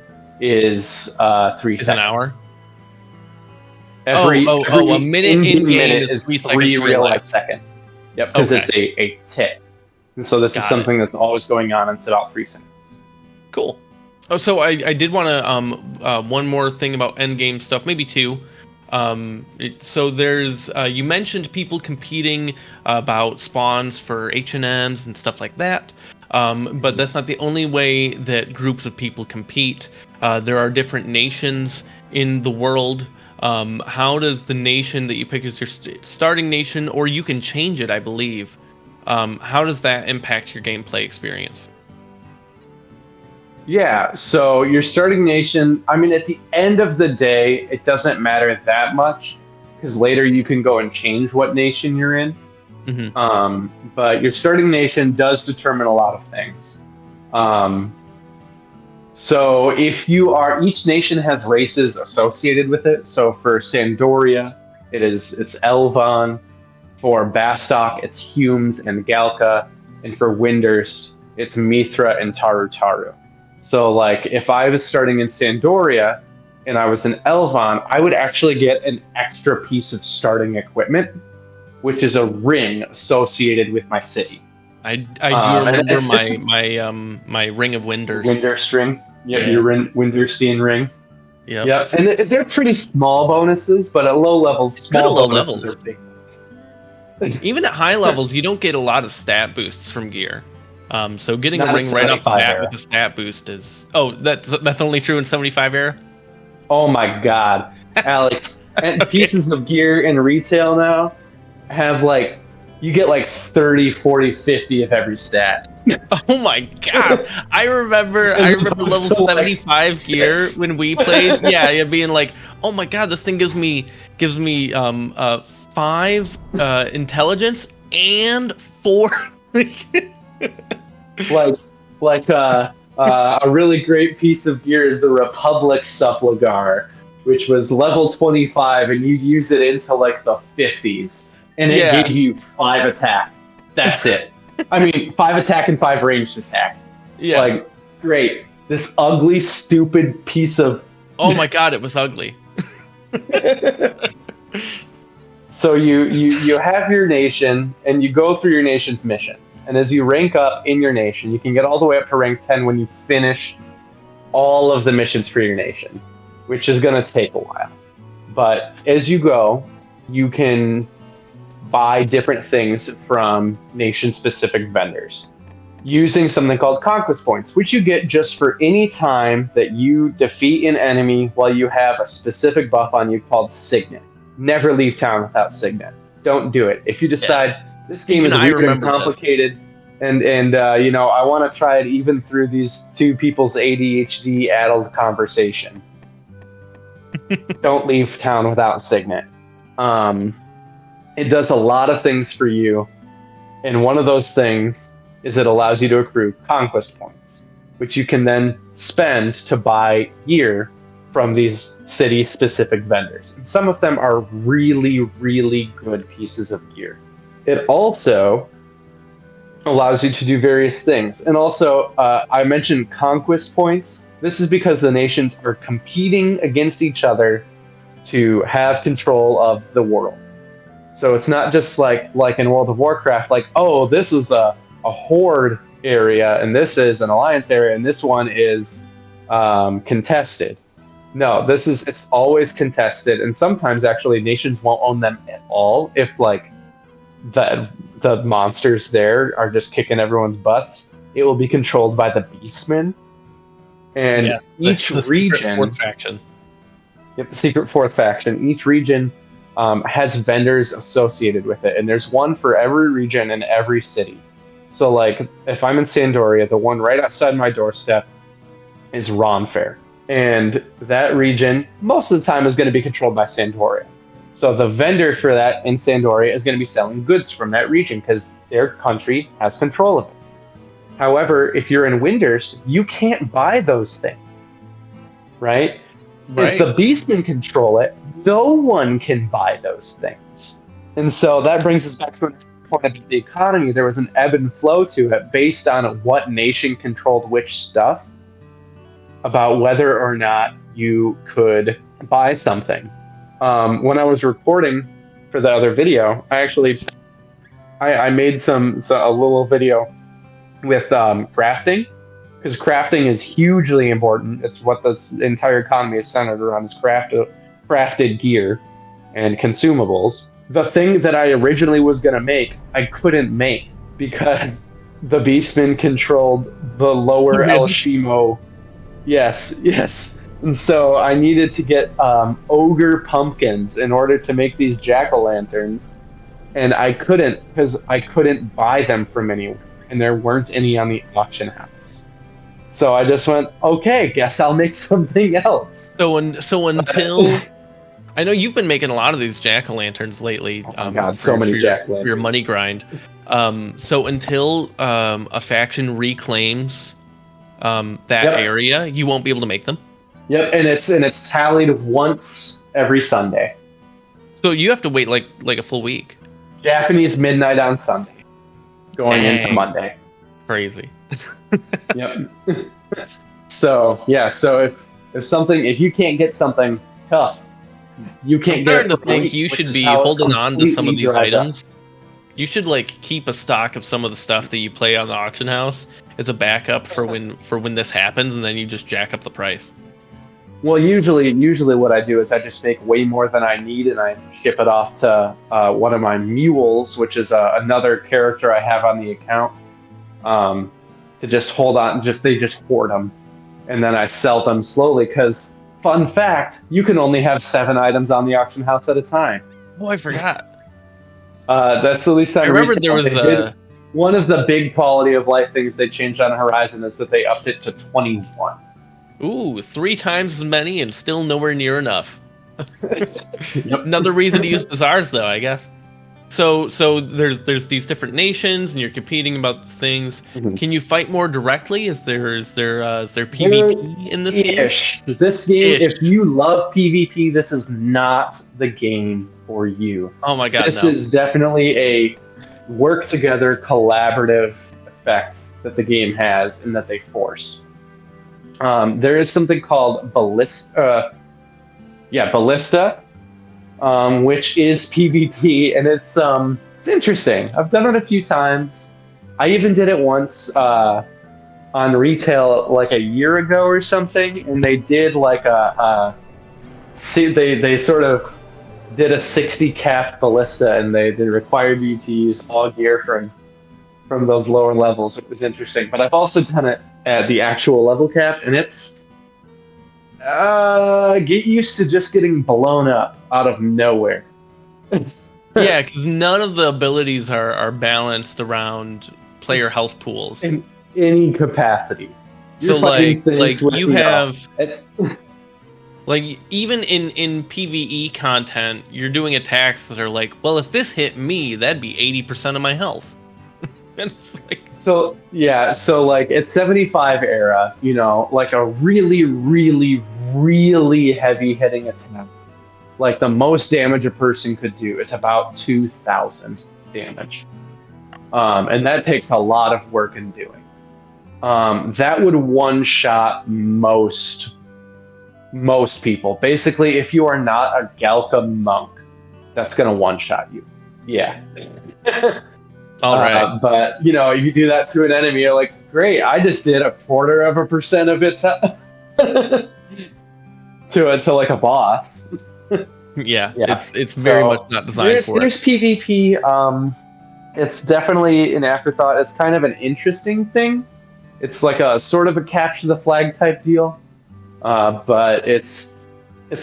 is 3 seconds. Is an hour? Every a minute in game is 3 seconds. 3 real life seconds. Yep, because it's a tick. And so this is something that's always going on, and it's about 3 seconds. Cool. Oh, so I did want to one more thing about endgame stuff, maybe 2. So there's you mentioned people competing about spawns for H&Ms and stuff like that. But that's not the only way that groups of people compete. There are different nations in the world. How does the nation that you pick as your starting nation, or you can change it, I believe, how does that impact your gameplay experience? Yeah, so your starting nation, I mean, at the end of the day, it doesn't matter that much because later you can go and change what nation you're in. Hmm. But your starting nation does determine a lot of things. Um, so if you are, each nation has races associated with it. So for Sandoria, it's Elvon. For Bastok, it's Humes and Galka. And for Winders, it's Mithra and Tarutaru. So, like, if I was starting in Sandoria and I was in Elvon, I would actually get an extra piece of starting equipment, which is a ring associated with my city. I do remember my Ring of Winders. Winders ring. Yeah, Yeah. your Winderstein ring. Yep. Yep. And they're pretty small bonuses, but at low levels, small bonuses are big bonuses. Even at high levels, you don't get a lot of stat boosts from gear. So getting Not a ring right off the 75 bat era. with a stat boost is... Oh, that's only true in 75 era? Oh my god, Alex. And pieces of gear in retail now have like, you get like 30, 40, 50 of every stat. Oh my god! I remember level 75 gear when we played. Yeah, being like, oh my god, this thing gives me 5 intelligence and 4. A really great piece of gear is the Republic Supplegar, which was level 25, and you use it into like the 50s, and it gave you 5 attack. That's it. I mean, 5 attack and 5 ranged attack. Yeah. Like, great. This ugly, stupid piece of... Oh my god, it was ugly. So you have your nation, and you go through your nation's missions. And as you rank up in your nation, you can get all the way up to rank 10 when you finish all of the missions for your nation, which is going to take a while. But as you go, you can buy different things from nation-specific vendors using something called conquest points, which you get just for any time that you defeat an enemy while you have a specific buff on you called Signet. Never leave town without Signet. Don't do it. If you decide this game is weird and complicated, and I want to try it even through these two people's ADHD-addled conversation, don't leave town without Signet. It does a lot of things for you, and one of those things is it allows you to accrue conquest points, which you can then spend to buy gear from these city-specific vendors. And some of them are really, really good pieces of gear. It also allows you to do various things. And also, I mentioned conquest points. This is because the nations are competing against each other to have control of the world. So it's not just like in World of Warcraft, like, oh, this is a horde area, and this is an alliance area, and this one is contested. No, it's always contested, and sometimes actually nations won't own them at all if like the monsters there are just kicking everyone's butts. It will be controlled by the Beastmen, and each region. Fourth faction. You have the secret fourth faction. Each region has vendors associated with it, and there's one for every region and every city. So, like, if I'm in Sandoria, the one right outside my doorstep is Ronfair. And that region, most of the time, is going to be controlled by Sandoria. So the vendor for that in Sandoria is going to be selling goods from that region because their country has control of it. However, if you're in Winders, you can't buy those things, right? If the Beastmen control it, no one can buy those things. And so that brings us back to a point of the economy. There was an ebb and flow to it based on what nation controlled which stuff, about whether or not you could buy something. When I was recording for the other video, I made a little video with crafting, because crafting is hugely important. It's what this entire economy is centered around, is crafted gear and consumables. The thing that I originally was going to make, I couldn't make because the Beastmen controlled the lower El Shimo Yes, yes. And so I needed to get ogre pumpkins in order to make these jack-o'-lanterns, and I couldn't because I couldn't buy them from anywhere, and there weren't any on the auction house. So I just went, okay, guess I'll make something else. So until I know you've been making a lot of these jack-o'-lanterns lately. Oh my God, so many for jack-o'-lanterns. your money grind. So until a faction reclaims that Yep. area, you won't be able to make them. Yep, and it's tallied once every Sunday. So you have to wait like a full week. Japanese midnight on Sunday, going into Dang. Monday. Crazy. Yep. So yeah, so if you can't get something tough, you can't I'm get starting it to for think free, you which should is be how it holding on to some of completely these dries up. items. You should like keep a stock of some of the stuff that you play on the auction house as a backup for when this happens, and then you just jack up the price. Well, usually what I do is I just make way more than I need, and I ship it off to one of my mules, which is another character I have on the account, to just hold on. They just hoard them, and then I sell them slowly. Because fun fact, you can only have 7 items on the auction house at a time. Oh, I forgot. That's at least on I remember there resale. was They did. One of the big quality of life things they changed on Horizon is that they upped it to 21. 3 times as many and still nowhere near enough. Yep. Another reason to use bazaars, though, I guess. So there's these different nations, and you're competing about things. Mhm. Can you fight more directly? Is there PvP in this game? Ish. This game, Ish. if you love PvP, this is not the game for you. Oh my god, This no. is definitely a work together, collaborative effect that the game has and that they force. There is something called Ballista, which is PvP, and it's interesting. I've done it a few times. I even did it once on retail like a year ago or something, and they did like they sort of did a 60 cap ballista, and they required you to use all gear from those lower levels. It was interesting, but I've also done it at the actual level cap, and it's get used to just getting blown up out of nowhere. Yeah, because none of the abilities are balanced around player health pools. In any capacity. So You're fighting things with, you have it- like even in PvE content, you're doing attacks that are like, well, if this hit me, that'd be 80% of my health. And it's like, so like at 75 era, like a really, really, really heavy hitting attack, like the most damage a person could do is about 2,000 damage. And that takes a lot of work in doing. That would one-shot most people. Basically, if you are not a Galka monk, that's going to one-shot you. Yeah. all right. But, if you do that to an enemy, you're like, great, I just did 0.25% of its to like a boss. Yeah, Yeah. it's very much not designed for there's it. PvP. It's definitely an afterthought. It's kind of an interesting thing. It's like a sort of a capture the flag type deal, but it's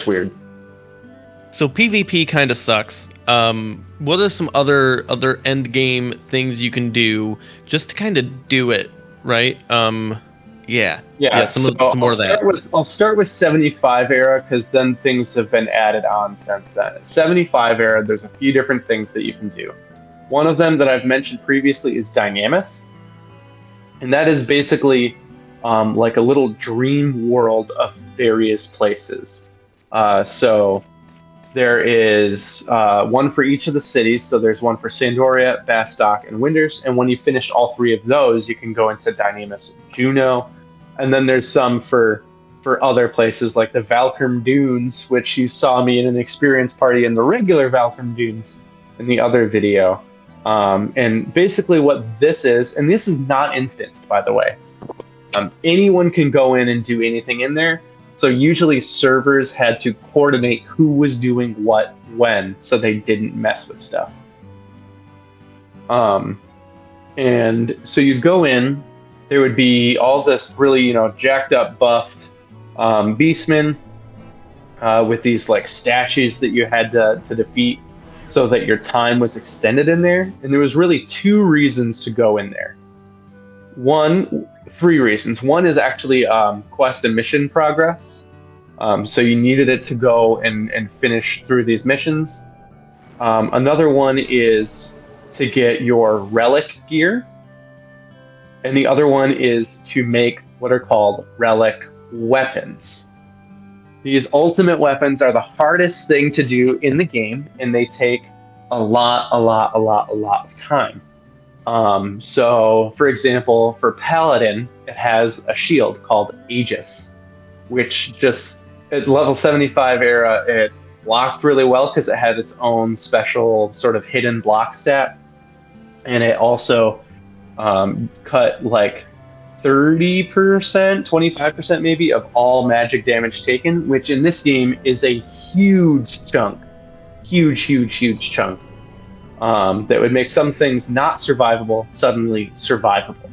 weird. So PvP kind of sucks. What are some other end game things you can do just to kind of do it right? Some more of that. I'll start with 75 era because then things have been added on since then. At 75 era, there's a few different things that you can do. One of them that I've mentioned previously is Dynamis, and that is basically like a little dream world of various places. So there is one for each of the cities. So there's one for Sandoria, Bastok, and Winders. And when you finish all 3 of those, you can go into Dynamis Juno. And then there's some for other places like the Valkyr Dunes, which you saw me in an experience party in the regular Valkyr Dunes in the other video. And basically what this is, and this is not instanced, by the way. Anyone can go in and do anything in there. So usually servers had to coordinate who was doing what when, so they didn't mess with stuff. And so you'd go in, there would be all this really, jacked up, buffed beastmen with these like statues that you had to defeat so that your time was extended in there. And there was really two reasons to go in there. Three reasons. One is actually quest and mission progress. So you needed it to go and finish through these missions. Another one is to get your relic gear. And the other one is to make what are called relic weapons. These ultimate weapons are the hardest thing to do in the game, and they take a lot of time. So, for example, for Paladin, it has a shield called Aegis, which just at level 75 era, it blocked really well because it had its own special sort of hidden block stat. And it also cut like 30%, 25% maybe of all magic damage taken, which in this game is a huge chunk. Huge chunk. That would make some things not survivable suddenly survivable.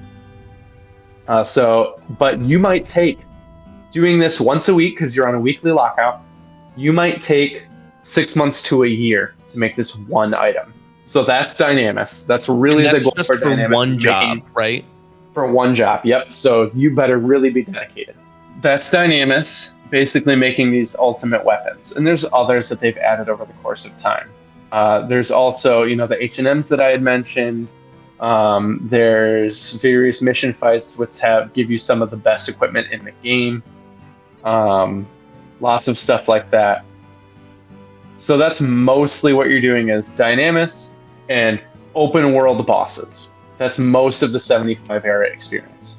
But you might take doing this once a week because you're on a weekly lockout. You might take 6 months to a year to make this one item. So that's Dynamis. That's really the goal just for Dynamis. One job, right? For one job, yep. So you better really be dedicated. That's Dynamis, basically making these ultimate weapons. And there's others that they've added over the course of time. There's also, the H&Ms that I had mentioned. There's various mission fights which give you some of the best equipment in the game. Lots of stuff like that. So that's mostly what you're doing is Dynamis and open world bosses. That's most of the 75 era experience.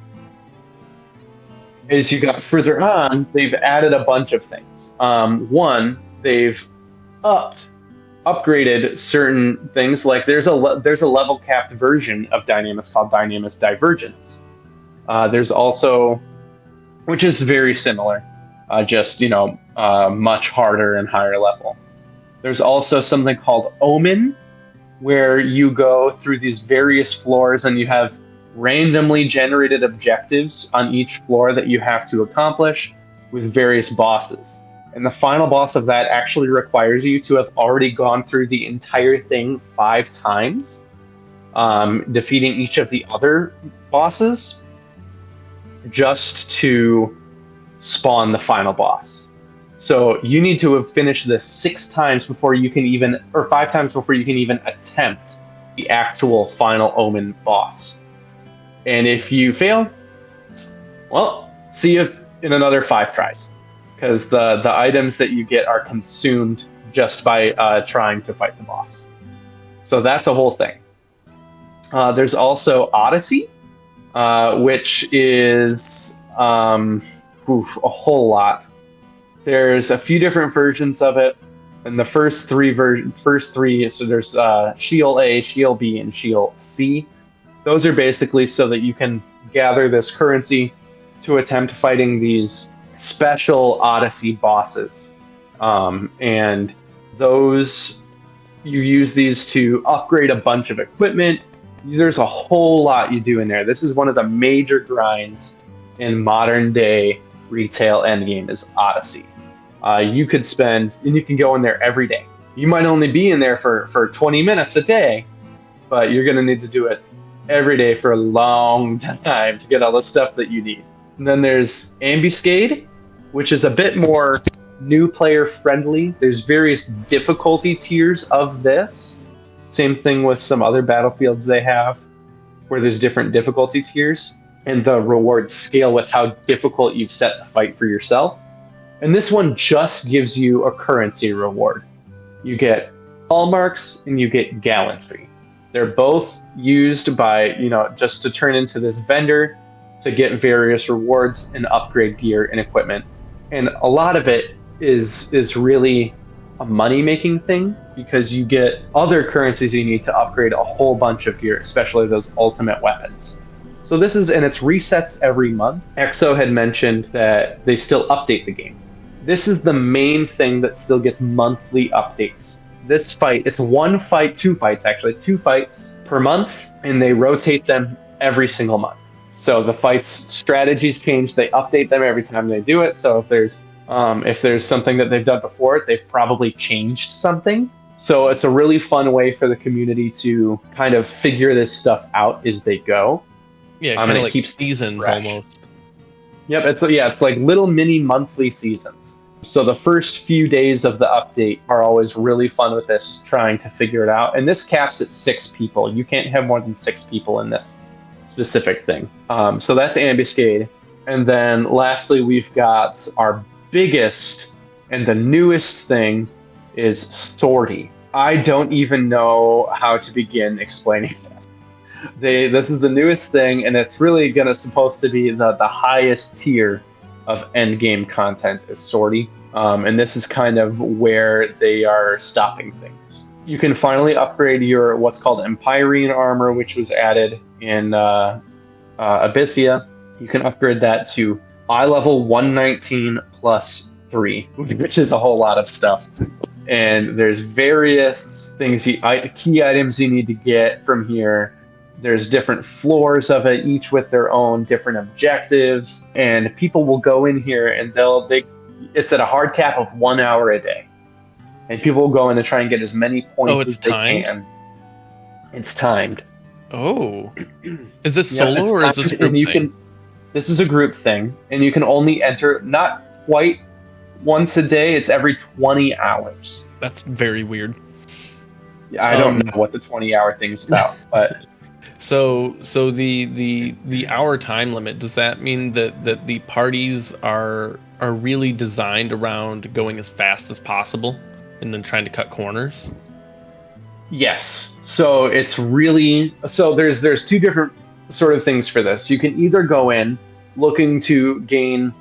As you got further on, they've added a bunch of things. One, they've upgraded certain things. Like there's a level capped version of Dynamis called Dynamis Divergence. There's also, which is very similar, just much harder and higher level. There's also something called Omen, where you go through these various floors and you have randomly generated objectives on each floor that you have to accomplish with various bosses. And the final boss of that actually requires you to have already gone through the entire thing 5 times, defeating each of the other bosses just to spawn the final boss. So you need to have finished this 6 times before you can even, or 5 times before you can even attempt the actual final Omen boss. And if you fail, well, see you in another 5 tries. Because the items that you get are consumed just by trying to fight the boss. So that's a whole thing. There's also Odyssey, which is a whole lot. There's a few different versions of it, and the first three, so there's Shield A, Shield B, and Shield C. Those are basically so that you can gather this currency to attempt fighting these special Odyssey bosses. And those, you use these to upgrade a bunch of equipment. There's a whole lot you do in there. This is one of the major grinds in modern day retail endgame is Odyssey. You could spend, and you can go in there every day. You might only be in there for 20 minutes a day, but you're going to need to do it every day for a long time to get all the stuff that you need. And then there's Ambuscade, which is a bit more new player friendly. There's various difficulty tiers of this. Same thing with some other battlefields they have, where there's different difficulty tiers, and the rewards scale with how difficult you've set the fight for yourself. And this one just gives you a currency reward. You get hallmarks and you get gallantry. They're both used by, just to turn into this vendor to get various rewards and upgrade gear and equipment. And a lot of it is really a money-making thing because you get other currencies you need to upgrade a whole bunch of gear, especially those ultimate weapons. So this is, and it's resets every month. Exo had mentioned that they still update the game. This is the main thing that still gets monthly updates. This fight, it's 2 fights per month, and they rotate them every single month. So the fights strategies change. They update them every time they do it. So if there's something that they've done before, they've probably changed something. So it's a really fun way for the community to kind of figure this stuff out as they go. Yeah, kind of like keeps seasons fresh. almost. Yep, it's like little mini monthly seasons. So the first few days of the update are always really fun with this, trying to figure it out. And this caps at 6 people. You can't have more than 6 people in this specific thing. So that's Ambuscade. And then lastly, we've got our biggest and the newest thing is Sortie. I don't even know how to begin explaining that. This is the newest thing, and it's really supposed to be the highest tier of endgame content is Sortie. And this is kind of where they are stopping things. You can finally upgrade your what's called Empyrene armor, which was added in Abyssia. You can upgrade that to eye level 119 plus 3, which is a whole lot of stuff. And there's various things, key items you need to get from here. There's different floors of it, each with their own different objectives. And people will go in here and it's at a hard cap of 1 hour a day. And people will go in to try and get as many points as they can. It's timed. Oh. Is this solo or is this a group thing? This is a group thing. And you can only enter, not quite once a day, it's every 20 hours. That's very weird. I don't know what the 20-hour thing's about, but... So the hour time limit, does that mean that the parties are really designed around going as fast as possible and then trying to cut corners? Yes. So it's really there's 2 different sort of things for this. You can either go in looking to gain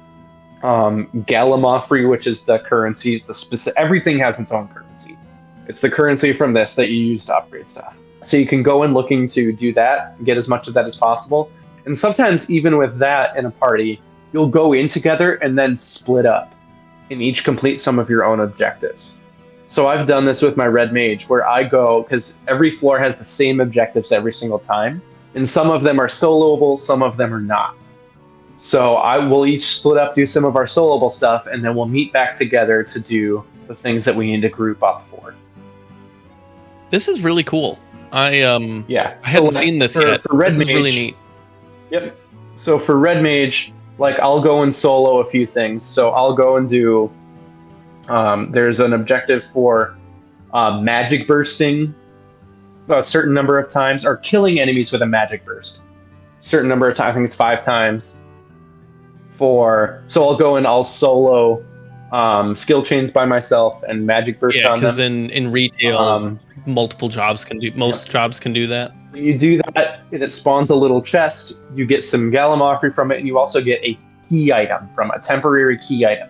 Gallimaufry, which is the currency, everything has its own currency. It's the currency from this that you use to upgrade stuff. So you can go in looking to do that, get as much of that as possible. And sometimes even with that in a party, you'll go in together and then split up and each complete some of your own objectives. So I've done this with my Red Mage where I go, because every floor has the same objectives every single time. And some of them are soloable, some of them are not. So I will each split up, do some of our soloable stuff, and then we'll meet back together to do the things that we need to group up for. This is really cool. I I haven't seen this yet. For Red This Mage, is really neat. Yep. So for Red Mage, I'll go and solo a few things. So I'll go and do. There's an objective for magic bursting a certain number of times, or killing enemies with a magic burst. Certain number of times, I think it's 5 times. So I'll go and I'll solo skill chains by myself and magic burst on them. Yeah, because in retail, multiple jobs can do jobs can do that. When you do that, and it spawns a little chest. You get some Gallimaufry from it, and you also get a key item a temporary key item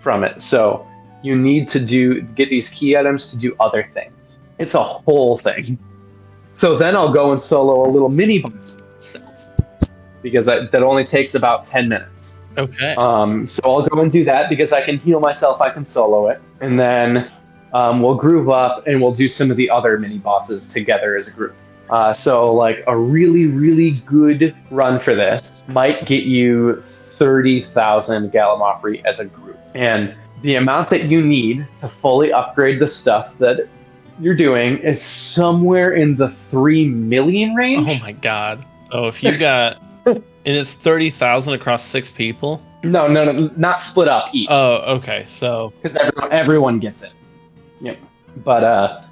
from it. So you need to get these key items to do other things. It's a whole thing. So then I'll go and solo a little mini boss for myself, because that only takes about 10 minutes. Okay. So I'll go and do that because I can heal myself. I can solo it, and then we'll group up and we'll do some of the other mini bosses together as a group. So a really, really good run for this might get you 30,000 Gallimaufry as a group. And the amount that you need to fully upgrade the stuff that you're doing is somewhere in the 3 million range. Oh my god. Oh, if you got... And it's 30,000 across 6 people? No, not split up each. Oh, okay. So because everyone gets it. Yep. But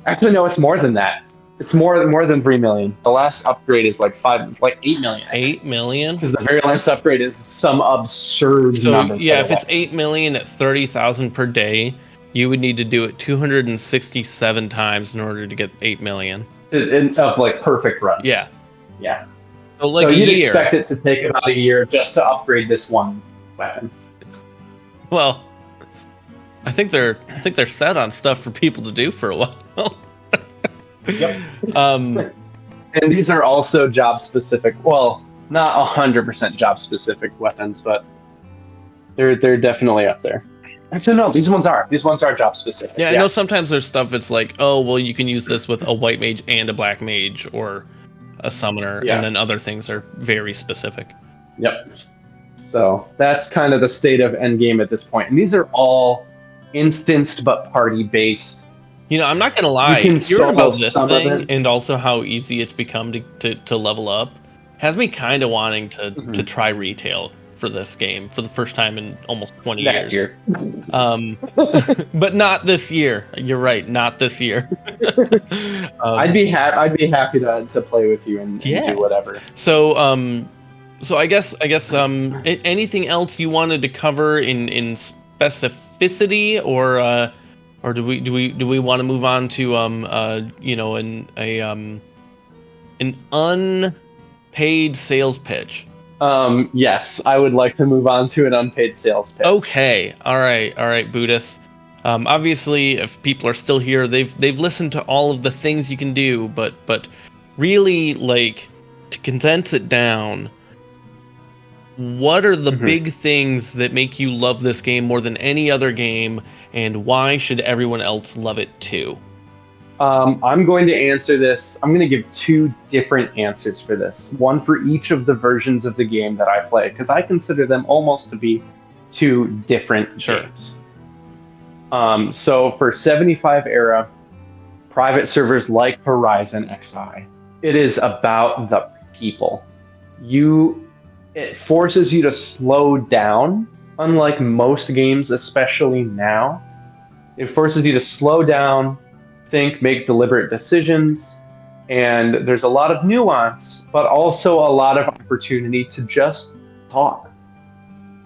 actually, no, it's more than that. It's more than 3 million. The last upgrade is like 8 million. 8 million? Because the very last upgrade is some absurd number. Yeah, if it's 8 million at 30,000 per day, you would need to do it 267 times in order to get 8 million. Of perfect runs. Yeah. Yeah. So you'd expect it to take about a year just to upgrade this one weapon. Well, I think they're set on stuff for people to do for a while. Yep. And these are also job specific. Well, not 100% job specific weapons, but they're definitely up there. Actually, no, these ones are job specific. Yeah, I know sometimes there's stuff that's like, oh, well, you can use this with a white mage and a black mage, or a summoner, Yeah. and then other things are very specific. Yep. So that's kind of the state of endgame at this point. And these are all instanced but party based. You know, I'm not gonna lie. You can Hearing solo about this some of thing it. and also how easy it's become to level up has me kind of wanting to try retail for this game for the first time in almost 20 Next years. year. But not this year. You're right, not this year. I'd be happy to play with you and do whatever. So I guess anything else you wanted to cover in specificity, or do we want to move on to an unpaid sales pitch? Yes, I would like to move on to an unpaid sales pitch. Okay, all right, Buddhist. Obviously, if people are still here, they've listened to all of the things you can do, but really, like, to condense it down, what are the big things that make you love this game more than any other game, and why should everyone else love it too? I'm going to answer this. I'm going to give two different answers for this. One for each of the versions of the game that I play, because I consider them almost to be two different games. So for 75 era, private servers like Horizon XI, it is about the people. It forces you to slow down, unlike most games, especially now. It forces you to slow down, think, make deliberate decisions, and there's a lot of nuance, but also a lot of opportunity to just talk.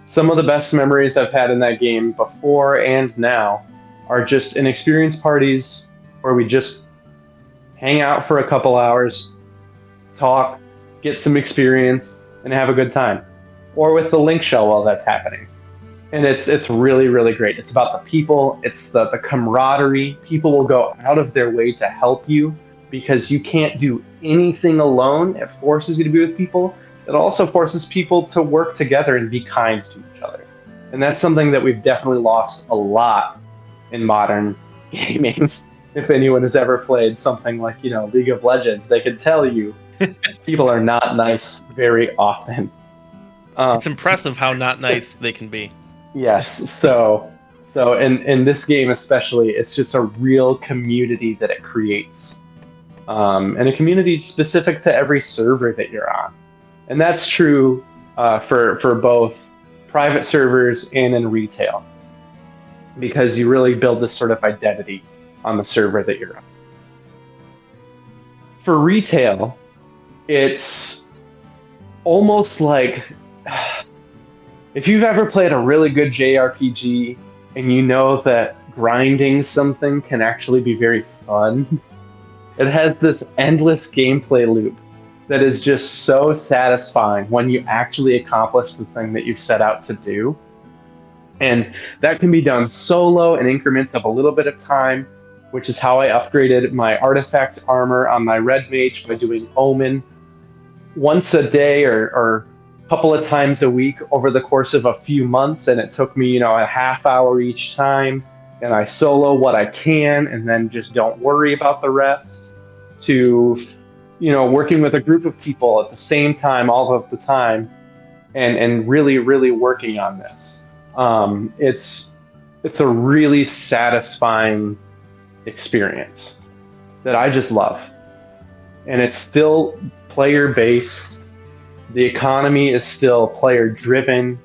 Some of the best memories I've had in that game before and now are just in experience parties where we just hang out for a couple hours, talk, get some experience, and have a good time. Or with the Link Shell while that's happening. And it's really, really great. It's about the people. It's the camaraderie. People will go out of their way to help you because you can't do anything alone. It forces you to be with people. It also forces people to work together and be kind to each other. And that's something that we've definitely lost a lot in modern gaming. If anyone has ever played something like, League of Legends, they can tell you people are not nice very often. It's impressive how not nice they can be. Yes. So in this game especially, it's just a real community that it creates. And a community specific to every server that you're on. And that's true for both private servers and in retail. Because you really build this sort of identity on the server that you're on. For retail, it's almost like if you've ever played a really good JRPG and you know that grinding something can actually be very fun, it has this endless gameplay loop that is just so satisfying when you actually accomplish the thing that you set out to do. And that can be done solo in increments of a little bit of time, which is how I upgraded my artifact armor on my red mage by doing Omen once a day or a couple of times a week over the course of a few months. And it took me, a half hour each time. And I solo what I can and then just don't worry about the rest, to, working with a group of people at the same time, all of the time, and really, really working on this. It's a really satisfying experience that I just love. And it's still player-based. The economy is still player-driven.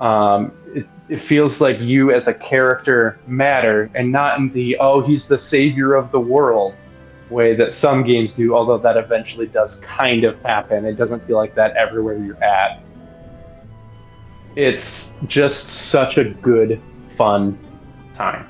It feels like you as a character matter, and not in the, he's the savior of the world way that some games do, although that eventually does kind of happen. It doesn't feel like that everywhere you're at. It's just such a good, fun time.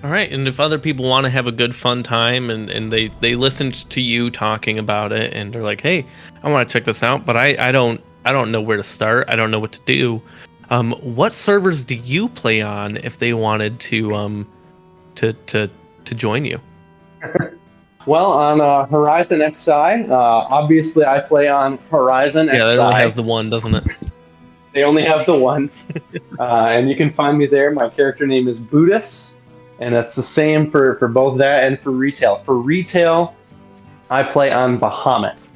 All right, and if other people want to have a good, fun time and they listened to you talking about it and they're like, hey, I want to check this out, but I don't know where to start. I don't know what to do. What servers do you play on if they wanted to join you? Well, on Horizon XI, obviously I play on Horizon XI. Yeah, they only have the one, doesn't it? They only have the one. And you can find me there. My character name is Buddhist. And that's the same for both that and for retail. For retail, I play on Bahamut.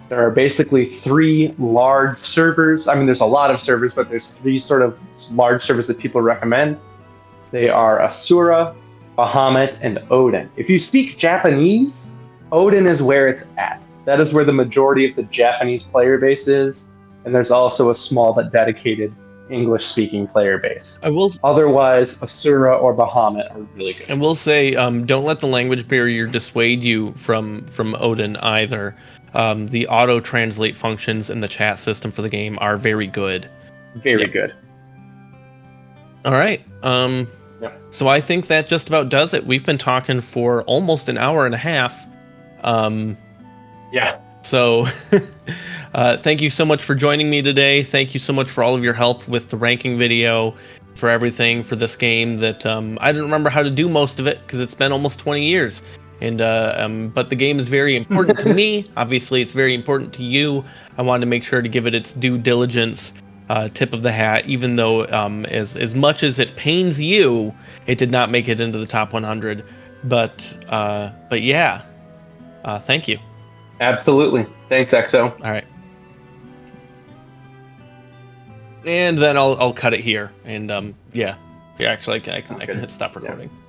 There are basically three large servers. I mean, there's a lot of servers, but there's three sort of large servers that people recommend. They are Asura, Bahamut, and Odin. If you speak Japanese, Odin is where it's at. That is where the majority of the Japanese player base is, and there's also a small but dedicated English-speaking player base. Otherwise, Asura or Bahamut are really good. I will say, don't let the language barrier dissuade you from Odin either. The auto translate functions in the chat system for the game are very good. Very good. All right. So I think that just about does it. We've been talking for almost an hour and a half. Yeah. So thank you so much for joining me today. Thank you so much for all of your help with the ranking video, for everything for this game that I didn't remember how to do most of it because it's been almost 20 years. And but the game is very important to me. Obviously, it's very important to you. I wanted to make sure to give it its due diligence. Tip of the hat, even though as much as it pains you, it did not make it into the top 100. But yeah, thank you. Absolutely. Thanks, XO. All right. And then I'll cut it here. And yeah, actually I can hit stop recording. Yeah.